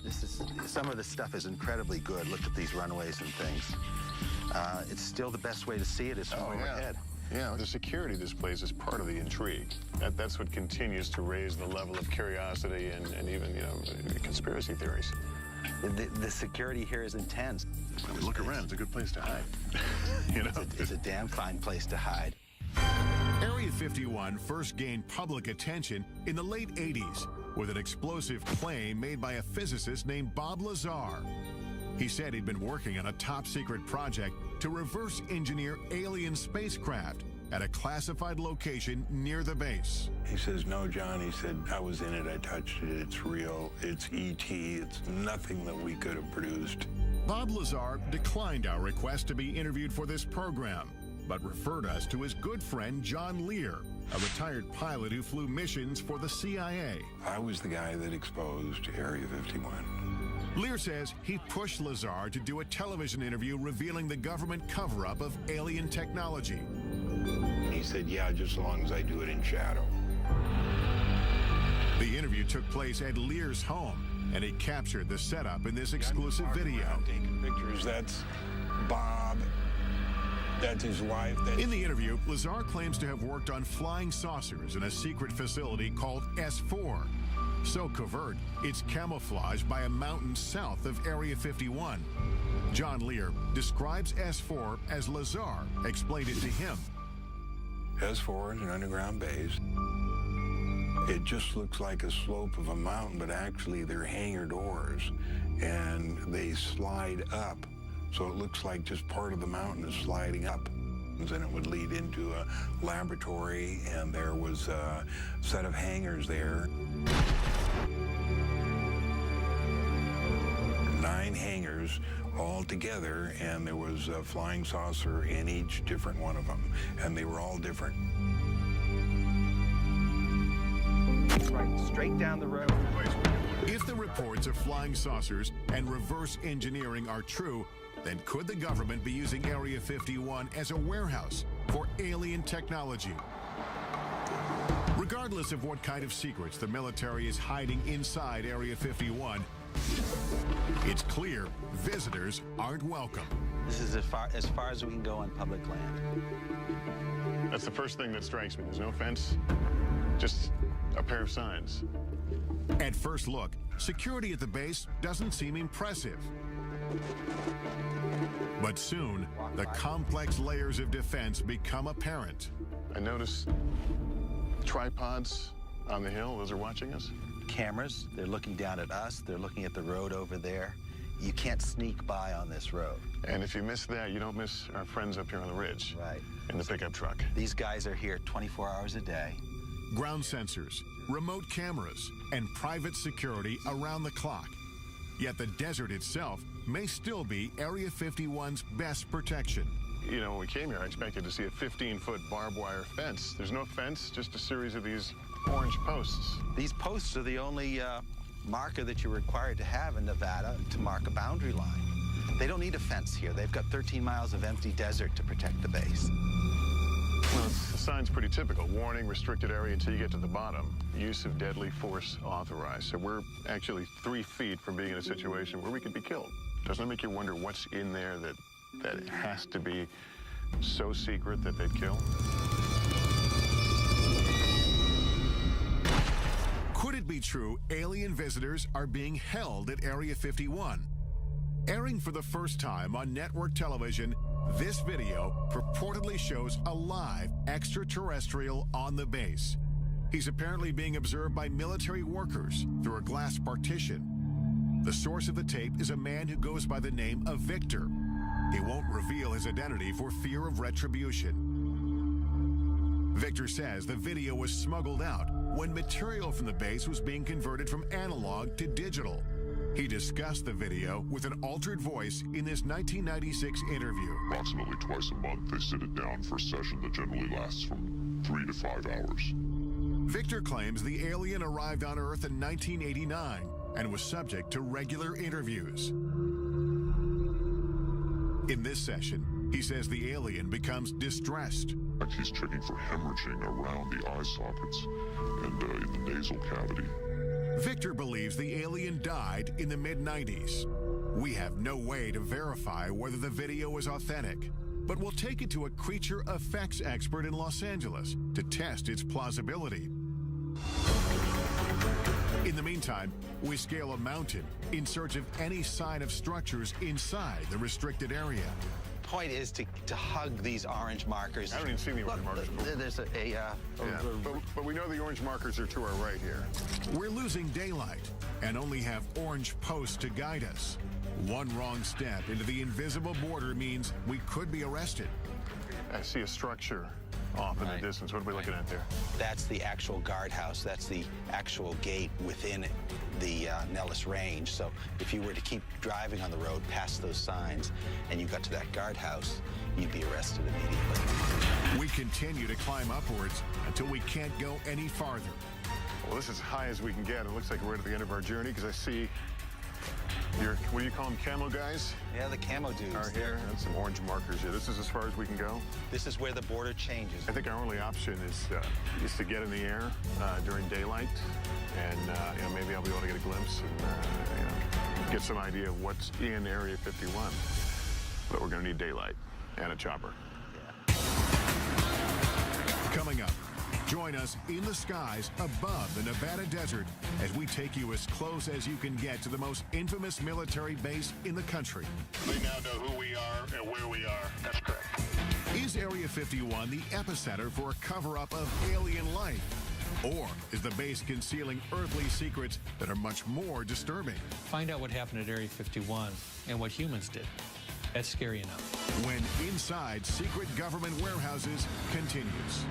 Speaker 19: Some of this stuff is incredibly good. Look at these runways and things. It's still the best way to see it is from overhead.
Speaker 15: Yeah, the security of this place is part of the intrigue. That's what continues to raise the level of curiosity and even, conspiracy theories.
Speaker 19: The security here is intense.
Speaker 15: When we look around, it's a good place to hide.
Speaker 19: It's a damn fine place to hide.
Speaker 10: Area 51 first gained public attention in the late 80s with an explosive claim made by a physicist named Bob Lazar. He said he'd been working on a top-secret project to reverse engineer alien spacecraft at a classified location near the base.
Speaker 20: He says, no, John, he said, I was in it, I touched it, it's real, it's E.T., it's nothing that we could have produced.
Speaker 10: Bob Lazar declined our request to be interviewed for this program, but referred us to his good friend John Lear, a retired pilot who flew missions for the CIA.
Speaker 20: I was the guy that exposed Area 51.
Speaker 10: Lear says he pushed Lazar to do a television interview revealing the government cover-up of alien technology.
Speaker 20: He said, yeah, just as long as I do it in shadow.
Speaker 10: The interview took place at Lear's home, and he captured the setup in this exclusive video.
Speaker 20: Taking pictures, that's Bob That's his wife.
Speaker 10: In the interview, Lazar claims to have worked on flying saucers in a secret facility called S4. So covert, it's camouflaged by a mountain south of Area 51. John Lear describes S4 as Lazar explained it to him.
Speaker 20: S4 is an underground base. It just looks like a slope of a mountain, but actually they're hangar doors, and they slide up. So it looks like just part of the mountain is sliding up. And it would lead into a laboratory, and there was a set of hangars there. 9 hangars all together, and there was a flying saucer in each different one of them, and they were all different.
Speaker 3: Right, straight down the road.
Speaker 10: If the reports of flying saucers and reverse engineering are true, then could the government be using Area 51 as a warehouse for alien technology? Regardless of what kind of secrets the military is hiding inside Area 51, it's clear visitors aren't welcome.
Speaker 19: This is as far as we can go on public land.
Speaker 15: That's the first thing that strikes me. There's no fence, just a pair of signs.
Speaker 10: At first look, security at the base doesn't seem impressive. But soon, the complex layers of defense become apparent.
Speaker 15: I noticed tripods on the hill. Those are watching us.
Speaker 19: Cameras, they're looking down at us. They're looking at the road over there. You can't sneak by on this road.
Speaker 15: And if you miss that, you don't miss our friends up here on the ridge.
Speaker 19: Right.
Speaker 15: In the pickup truck.
Speaker 19: These guys are here 24 hours a day.
Speaker 10: Ground sensors, remote cameras, and private security around the clock. Yet the desert itself may still be Area 51's best protection.
Speaker 15: You know, when we came here, I expected to see a 15-foot barbed wire fence. There's no fence, just a series of these orange posts.
Speaker 19: These posts are the only marker that you're required to have in Nevada to mark a boundary line. They don't need a fence here. They've got 13 miles of empty desert to protect the base.
Speaker 15: Well, the sign's pretty typical. Warning, restricted area until you get to the bottom. Use of deadly force authorized. So we're actually 3 feet from being in a situation where we could be killed. Doesn't it make you wonder what's in there that it has to be so secret that they'd kill?
Speaker 10: Could it be true alien visitors are being held at Area 51? Airing for the first time on network television, this video purportedly shows a live extraterrestrial on the base. He's apparently being observed by military workers through a glass partition. The source of the tape is a man who goes by the name of Victor. He won't reveal his identity for fear of retribution. Victor says the video was smuggled out when material from the base was being converted from analog to digital. He discussed the video with an altered voice in this 1996 interview.
Speaker 22: Approximately twice a month, they sit it down for a session that generally lasts from 3 to 5 hours.
Speaker 10: Victor claims the alien arrived on Earth in 1989 and was subject to regular interviews. In this session, he says the alien becomes distressed.
Speaker 22: He's checking for hemorrhaging around the eye sockets and in the nasal cavity.
Speaker 10: Victor believes the alien died in the mid-90s. We have no way to verify whether the video is authentic, but we'll take it to a creature effects expert in Los Angeles to test its plausibility. In the meantime, we scale a mountain in search of any sign of structures inside the restricted area.
Speaker 19: Point is to hug these orange markers.
Speaker 15: I haven't even seen the orange markers.
Speaker 19: There's
Speaker 15: but we know the orange markers are to our right here.
Speaker 10: We're losing daylight and only have orange posts to guide us. One wrong step into the invisible border means we could be arrested.
Speaker 15: I see a structure off in the distance. What are we looking at there?
Speaker 19: That's the actual guardhouse. That's the actual gate within the Nellis Range. So if you were to keep driving on the road past those signs and you got to that guardhouse, you'd be arrested immediately.
Speaker 10: We continue to climb upwards until we can't go any farther.
Speaker 15: Well, this is as high as we can get. It looks like we're at the end of our journey because I see what do you call them, camo guys?
Speaker 19: Yeah, the camo dudes.
Speaker 15: Are here. And some orange markers here. This is as far as we can go.
Speaker 19: This is where the border changes.
Speaker 15: I think our only option is to get in the air during daylight, and maybe I'll be able to get a glimpse and get some idea of what's in Area 51. But we're going to need daylight and a chopper.
Speaker 10: Coming up, join us in the skies above the Nevada desert as we take you as close as you can get to the most infamous military base in the country.
Speaker 15: They now know who we are and where we are. That's correct.
Speaker 10: Is Area 51 the epicenter for a cover-up of alien life? Or is the base concealing earthly secrets that are much more disturbing?
Speaker 16: Find out what happened at Area 51 and what humans did. That's scary enough.
Speaker 10: When Inside Secret Government Warehouses continues.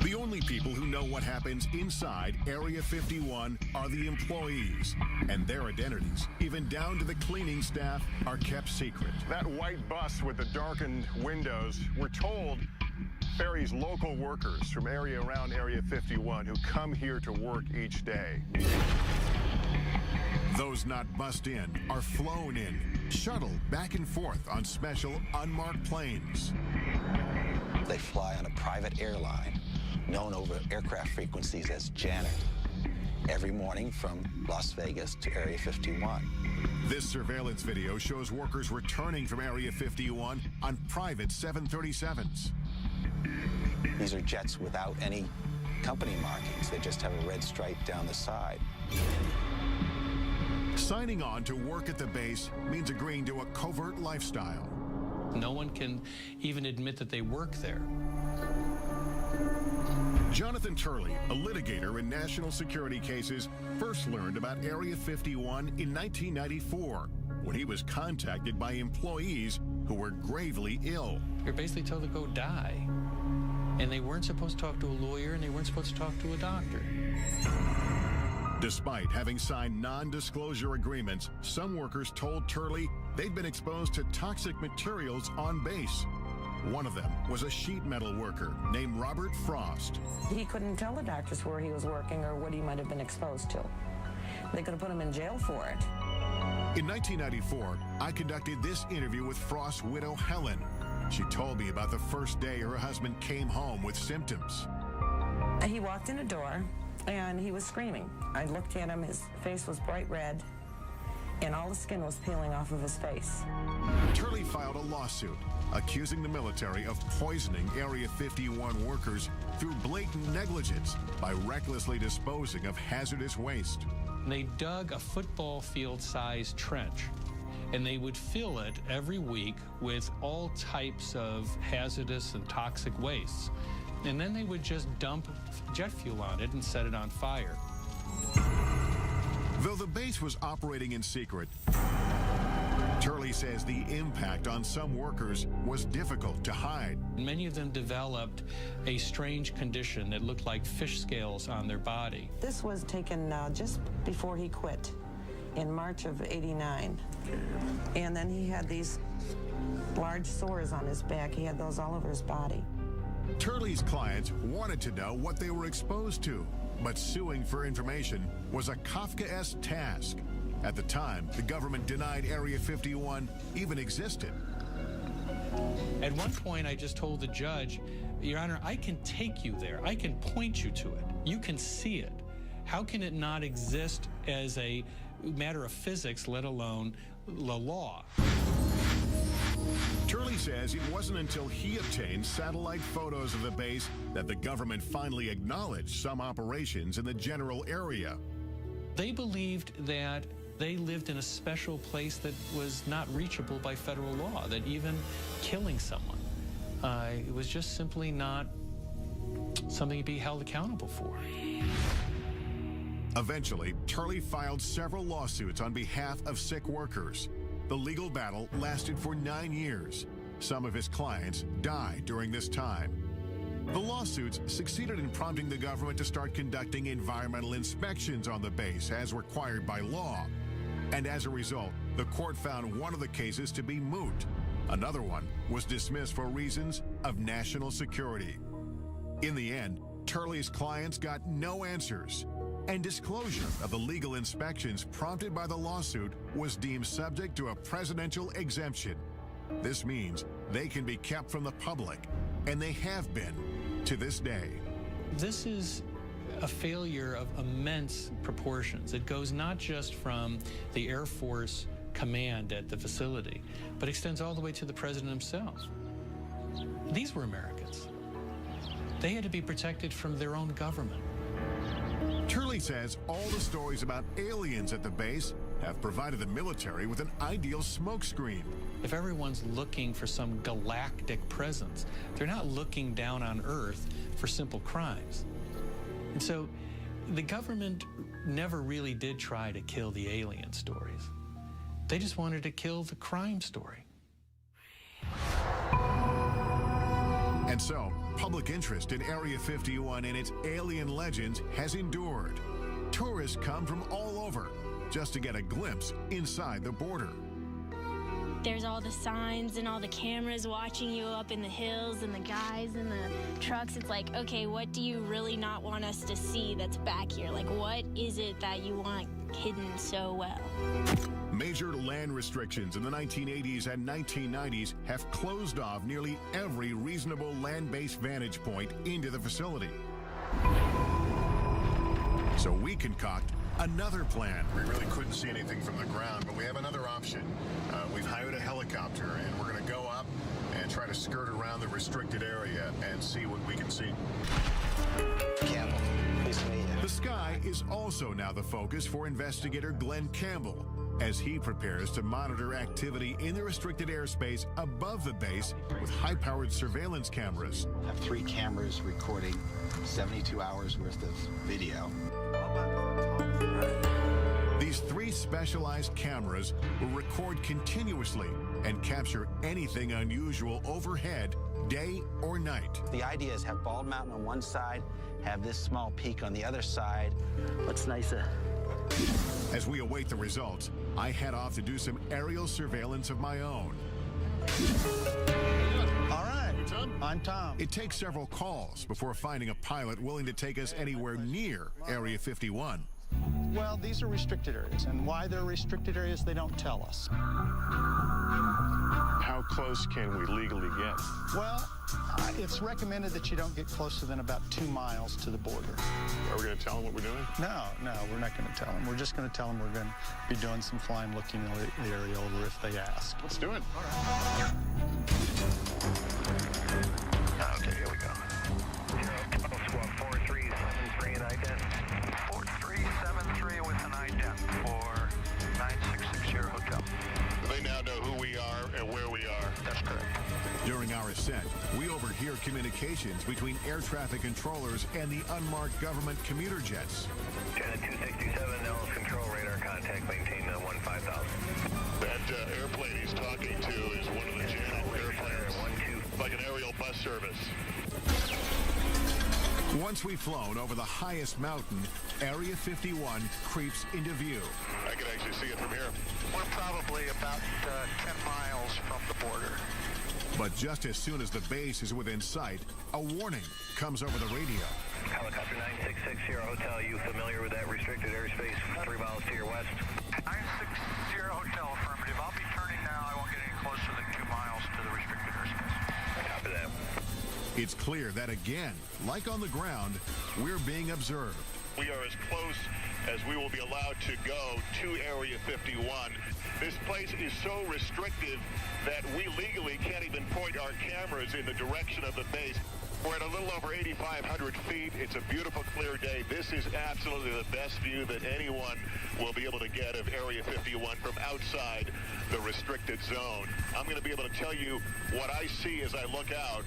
Speaker 10: The only people who know what happens inside Area 51 are the employees, and their identities, even down to the cleaning staff, are kept secret.
Speaker 15: That white bus with the darkened windows, we're told, ferries local workers from around Area 51 who come here to work each day.
Speaker 10: Those not bussed in are flown in, shuttled back and forth on special unmarked planes.
Speaker 19: They fly on a private airline known over aircraft frequencies as Janet, every morning from Las Vegas to Area 51.
Speaker 10: This surveillance video shows workers returning from Area 51 on private 737s.
Speaker 19: These are jets without any company markings. They just have a red stripe down the side.
Speaker 10: Signing on to work at the base means agreeing to a covert lifestyle.
Speaker 16: No one can even admit that they work there.
Speaker 10: Jonathan Turley, a litigator in national security cases, first learned about Area 51 in 1994 when he was contacted by employees who were gravely ill.
Speaker 16: You're basically told to go die. And they weren't supposed to talk to a lawyer, and they weren't supposed to talk to a doctor.
Speaker 10: Despite having signed non-disclosure agreements, some workers told Turley they'd been exposed to toxic materials on base. One of them was a sheet metal worker named Robert Frost.
Speaker 5: He couldn't tell the doctors where he was working or what he might have been exposed to. They could have put him in jail for it.
Speaker 10: In 1994, I conducted this interview with Frost's widow, Helen. She told me about the first day her husband came home with symptoms.
Speaker 5: He walked in a door and he was screaming. I looked at him, his face was bright red, and all the skin was peeling off of his face.
Speaker 10: Turley filed a lawsuit accusing the military of poisoning Area 51 workers through blatant negligence by recklessly disposing of hazardous waste.
Speaker 16: They dug a football field-sized trench, and they would fill it every week with all types of hazardous and toxic wastes. And then they would just dump jet fuel on it and set it on fire.
Speaker 10: Though the base was operating in secret, Turley says the impact on some workers was difficult to hide.
Speaker 16: Many of them developed a strange condition that looked like fish scales on their body.
Speaker 5: This was taken just before he quit in March of '89. And then he had these large sores on his back. He had those all over his body.
Speaker 10: Turley's clients wanted to know what they were exposed to, but suing for information was a Kafkaesque task. At the time, the government denied Area 51 even existed.
Speaker 16: At one point, I just told the judge, Your Honor, I can take you there. I can point you to it. You can see it. How can it not exist as a matter of physics, let alone the law?
Speaker 10: Turley says it wasn't until he obtained satellite photos of the base that the government finally acknowledged some operations in the general area.
Speaker 16: They believed that they lived in a special place that was not reachable by federal law, that even killing someone, it was just simply not something to be held accountable for.
Speaker 10: Eventually, Turley filed several lawsuits on behalf of sick workers. The legal battle lasted for 9 years. Some of his clients died during this time. The lawsuits succeeded in prompting the government to start conducting environmental inspections on the base as required by law. And as a result, the court found one of the cases to be moot. Another one was dismissed for reasons of national security. In the end, Turley's clients got no answers, and disclosure of the legal inspections prompted by the lawsuit was deemed subject to a presidential exemption. This means they can be kept from the public, and they have been to this day.
Speaker 16: This is a failure of immense proportions. It goes not just from the Air Force command at the facility, but extends all the way to the president himself. These were Americans. They had to be protected from their own government.
Speaker 10: Turley says all the stories about aliens at the base have provided the military with an ideal smokescreen.
Speaker 16: If everyone's looking for some galactic presence, they're not looking down on Earth for simple crimes. And so the government never really did try to kill the alien stories. They just wanted to kill the crime story.
Speaker 10: And so, public interest in Area 51 and its alien legends has endured. Tourists come from all over just to get a glimpse inside the border.
Speaker 4: There's all the signs and all the cameras watching you up in the hills and the guys in the trucks. It's like, okay, what do you really not want us to see that's back here? Like, what is it that you want hidden so well?
Speaker 10: Major land restrictions in the 1980s and 1990s have closed off nearly every reasonable land-based vantage point into the facility. So we concoct another plan.
Speaker 15: We really couldn't see anything from the ground, but we have another option. We've hired a helicopter, and we're going to go up and try to skirt around the restricted area and see what we can see.
Speaker 19: Campbell, pleased to meet you.
Speaker 10: The sky is also now the focus for investigator Glenn Campbell as he prepares to monitor activity in the restricted airspace above the base with high-powered surveillance cameras.
Speaker 19: I have 3 cameras recording 72 hours worth of video.
Speaker 10: These 3 specialized cameras will record continuously and capture anything unusual overhead, day or night.
Speaker 19: The idea is have Bald Mountain on one side, have this small peak on the other side. What's nicer?
Speaker 10: As we await the results, I head off to do some aerial surveillance of my own.
Speaker 6: All right, I'm Tom.
Speaker 10: It takes several calls before finding a pilot willing to take us anywhere near Area 51.
Speaker 6: Well, these are restricted areas, and why they're restricted areas, they don't tell us.
Speaker 15: How close can we legally get?
Speaker 6: Well, it's recommended that you don't get closer than about 2 miles to the border.
Speaker 15: Are we going to tell them what we're doing?
Speaker 6: No, we're not going to tell them. We're just going to tell them we're going to be doing some flying, looking the area over if they ask.
Speaker 15: Let's do it.
Speaker 23: Okay, here we go. Squad 4373 and ident. 4373 with an ident for 9660 Hotel.
Speaker 15: They now know who we are and where we are.
Speaker 23: That's correct.
Speaker 10: During our ascent, we overhear communications between air traffic controllers and the unmarked government commuter jets.
Speaker 23: Janet 267, Nellis control radar contact, maintain 15,000.
Speaker 15: That airplane he's talking to is one of the Janet airplanes, like an aerial bus service.
Speaker 10: Once we've flown over the highest mountain, Area 51 creeps into view.
Speaker 15: I can actually see it from here.
Speaker 23: We're probably about 10 miles from the border.
Speaker 10: But just as soon as the base is within sight, a warning comes over the radio.
Speaker 23: Helicopter 9660 Hotel, you familiar with that restricted airspace 3 miles to your west? 960 Hotel, affirmative. I'll be turning now. I won't get any closer than 2 miles to the restricted airspace. Copy that.
Speaker 10: It's clear that again, like on the ground, we're being observed.
Speaker 15: We are as close as we will be allowed to go to Area 51. This place is so restrictive that we legally can't even point our cameras in the direction of the base. We're at a little over 8,500 feet. It's a beautiful, clear day. This is absolutely the best view that anyone will be able to get of Area 51 from outside the restricted zone. I'm going to be able to tell you what I see as I look out.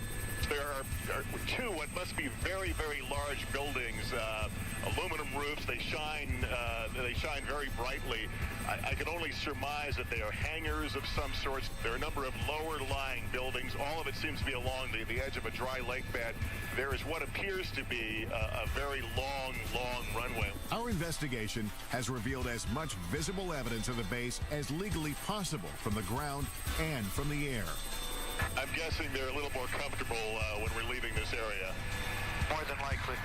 Speaker 15: There are 2 what must be very, very large buildings, aluminum roofs. They shine very brightly. I can only surmise that they are hangars of some sorts. There are a number of lower-lying buildings. All of it seems to be along the edge of a dry lake bed. There is what appears to be a very long runway.
Speaker 10: Our investigation has revealed as much visible evidence of the base as legally possible from the ground and from the air.
Speaker 15: I'm guessing they're a little more comfortable when we're leaving this area.
Speaker 23: More than likely.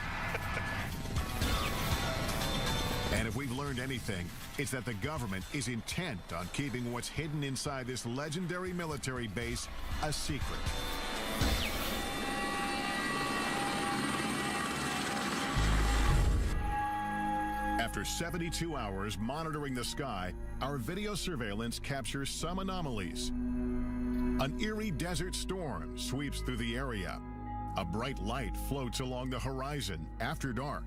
Speaker 10: And if we've learned anything, it's that the government is intent on keeping what's hidden inside this legendary military base a secret. After 72 hours monitoring the sky, our video surveillance captures some anomalies. An eerie desert storm sweeps through the area. A bright light floats along the horizon after dark.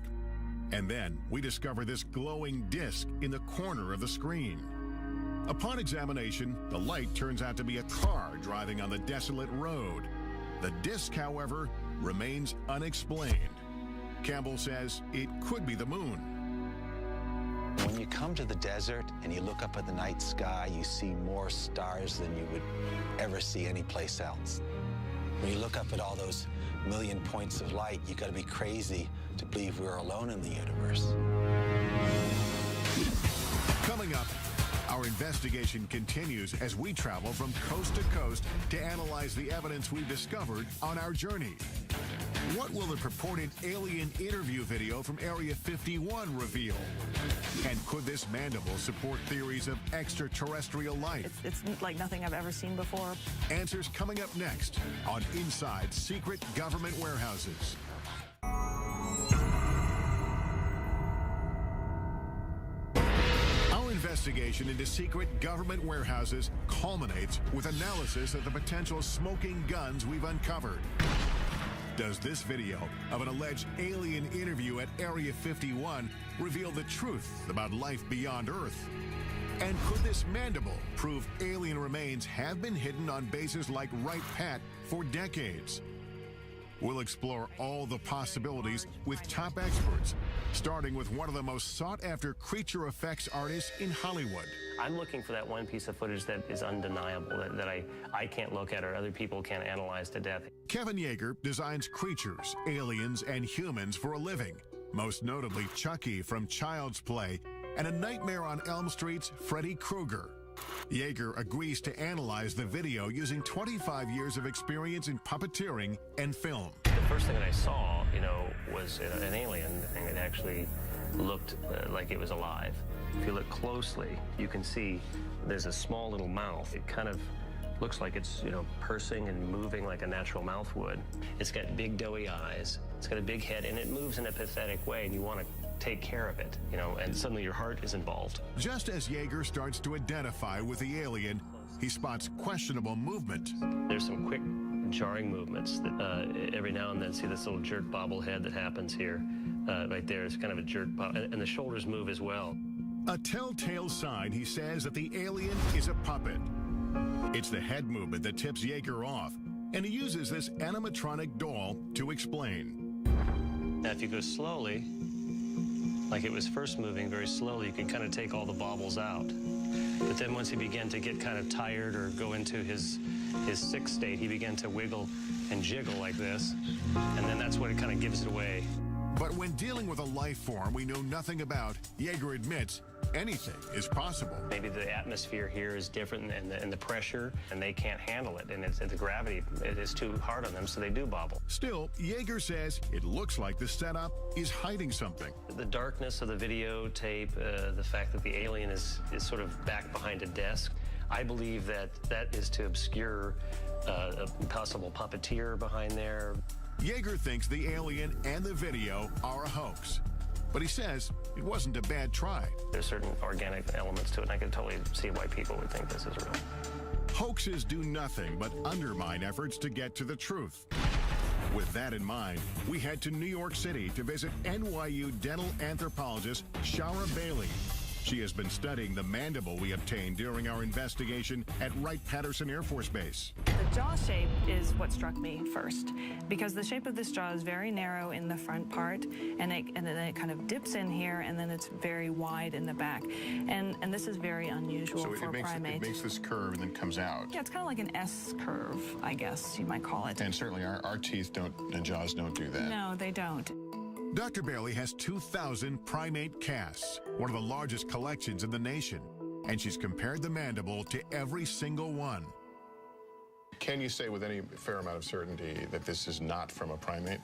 Speaker 10: And then we discover this glowing disc in the corner of the screen. Upon examination, the light turns out to be a car driving on the desolate road. The disc, however, remains unexplained. Campbell says it could be the moon.
Speaker 19: When you come to the desert and you look up at the night sky, you see more stars than you would ever see anyplace else. When you look up at all those million points of light, you got to be crazy to believe we're alone in the universe.
Speaker 10: Coming up, our investigation continues as we travel from coast to coast to analyze the evidence we've discovered on our journey. What will the purported alien interview video from Area 51 reveal? And could this mandible support theories of extraterrestrial life?
Speaker 1: It's like nothing I've ever seen before.
Speaker 10: Answers coming up next on Inside Secret Government Warehouses. Our investigation into secret government warehouses culminates with analysis of the potential smoking guns we've uncovered. Does this video of an alleged alien interview at Area 51 reveal the truth about life beyond Earth? And could this mandible prove alien remains have been hidden on bases like Wright Pat for decades? We'll explore all the possibilities with top experts, starting with one of the most sought-after creature effects artists in Hollywood.
Speaker 7: I'm looking for that one piece of footage that is undeniable, that I can't look at or other people can't analyze to death.
Speaker 10: Kevin Yeager designs creatures, aliens, and humans for a living, most notably Chucky from Child's Play and A Nightmare on Elm Street's Freddy Krueger. Yeager agrees to analyze the video using 25 years of experience in puppeteering and film.
Speaker 7: The first thing that I saw, was an alien thing that actually looked like it was alive. If you look closely, you can see there's a small little mouth. It kind of looks like it's, pursing and moving like a natural mouth would. It's got big doughy eyes. It's got a big head, and it moves in a pathetic way, and you want to take care of it, and suddenly your heart is involved.
Speaker 10: Just as Yeager starts to identify with the alien, he spots questionable movement.
Speaker 7: There's some quick, jarring movements that every now and then see this little jerk bobblehead that happens here. Right there is kind of a jerk bob, and the shoulders move as well.
Speaker 10: A telltale sign, he says, that the alien is a puppet. It's the head movement that tips Yeager off, and he uses this animatronic doll to explain.
Speaker 7: Now, if you go slowly, like it was first moving very slowly, you can kind of take all the bobbles out. But then once he began to get kind of tired or go into his sick state, he began to wiggle and jiggle like this, and then that's what it kind of gives it away.
Speaker 10: But when dealing with a life form we know nothing about, Yeager admits anything is possible.
Speaker 7: Maybe the atmosphere here is different and the pressure, and they can't handle it, and the gravity is too hard on them, so they do bobble.
Speaker 10: Still, Yeager says it looks like the setup is hiding something.
Speaker 7: The darkness of the videotape, the fact that the alien is sort of back behind a desk, I believe that is to obscure a possible puppeteer behind there.
Speaker 10: Yeager thinks the alien and the video are a hoax, but he says it wasn't a bad try.
Speaker 7: There's certain organic elements to it, and I can totally see why people would think this is real.
Speaker 10: Hoaxes do nothing but undermine efforts to get to the truth. With that in mind, we head to New York City to visit NYU dental anthropologist Shara Bailey. She has been studying the mandible we obtained during our investigation at Wright-Patterson Air Force Base.
Speaker 1: The jaw shape is what struck me first, because the shape of this jaw is very narrow in the front part, and then it kind of dips in here, and then it's very wide in the back. And this is very unusual for a primate.
Speaker 15: It makes this curve and then comes out.
Speaker 1: Yeah, it's kind of like an S curve, I guess you might call it.
Speaker 15: And certainly our teeth and jaws don't do that.
Speaker 1: No, they don't.
Speaker 10: Dr. Bailey has 2,000 primate casts, one of the largest collections in the nation, and she's compared the mandible to every single one.
Speaker 15: Can you say with any fair amount of certainty that this is not from a primate?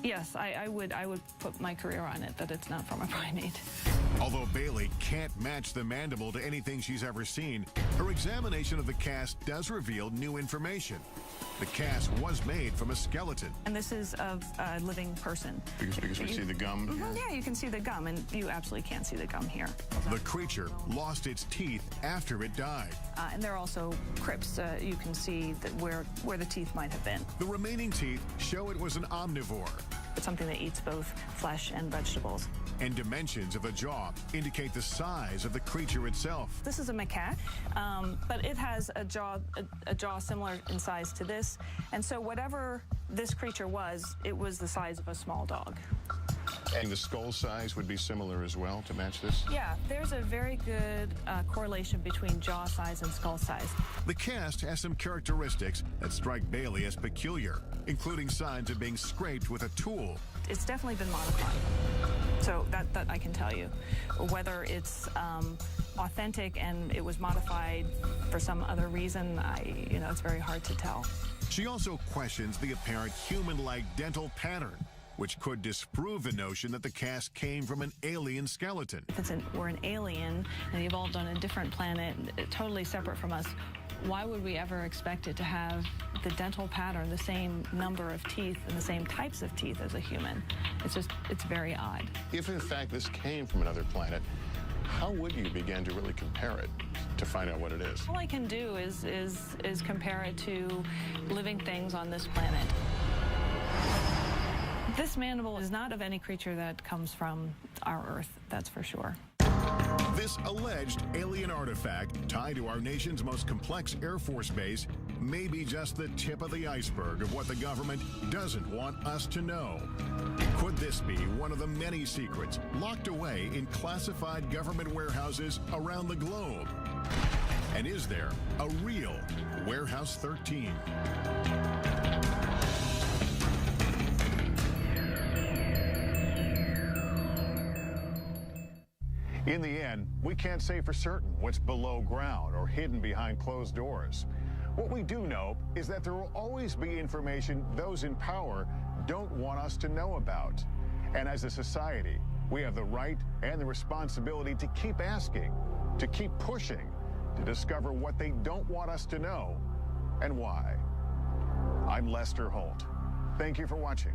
Speaker 1: Yes, I would put my career on it that it's not from a primate.
Speaker 10: Although Bailey can't match the mandible to anything she's ever seen, her examination of the cast does reveal new information. The cast was made from a skeleton.
Speaker 1: And this is of a living person.
Speaker 15: Because we see the gum here?
Speaker 1: Yeah, you can see the gum, and you absolutely can't see the gum here.
Speaker 10: The creature lost its teeth after it died.
Speaker 1: And there are also crypts. You can see that where the teeth might have been.
Speaker 10: The remaining teeth show it was an omnivore.
Speaker 1: It's something that eats both flesh and vegetables.
Speaker 10: And dimensions of the jaw indicate the size of the creature itself.
Speaker 1: This is a macaque, but it has a jaw similar in size to this. And so whatever this creature was, it was the size of a small dog.
Speaker 15: And the skull size would be similar as well to match this?
Speaker 1: Yeah, there's a very good correlation between jaw size and skull size.
Speaker 10: The cast has some characteristics that strike Bailey as peculiar, including signs of being scraped with a tool.
Speaker 1: It's definitely been modified. So that I can tell you. Whether it's authentic and it was modified for some other reason, it's very hard to tell.
Speaker 10: She also questions the apparent human-like dental pattern, which could disprove the notion that the cast came from an alien skeleton.
Speaker 1: If we're an alien and evolved on a different planet, totally separate from us, why would we ever expect it to have the dental pattern, the same number of teeth and the same types of teeth as a human? It's very odd.
Speaker 15: If in fact this came from another planet, how would you begin to really compare it to find out what it is?
Speaker 1: All I can do is compare it to living things on this planet. This mandible is not of any creature that comes from our Earth, that's for sure.
Speaker 10: This alleged alien artifact tied to our nation's most complex Air Force base may be just the tip of the iceberg of what the government doesn't want us to know. Could this be one of the many secrets locked away in classified government warehouses around the globe? And is there a real Warehouse 13?
Speaker 15: In the end, we can't say for certain what's below ground or hidden behind closed doors. What we do know is that there will always be information those in power don't want us to know about. And as a society, we have the right and the responsibility to keep asking, to keep pushing, to discover what they don't want us to know and why. I'm Lester Holt. Thank you for watching.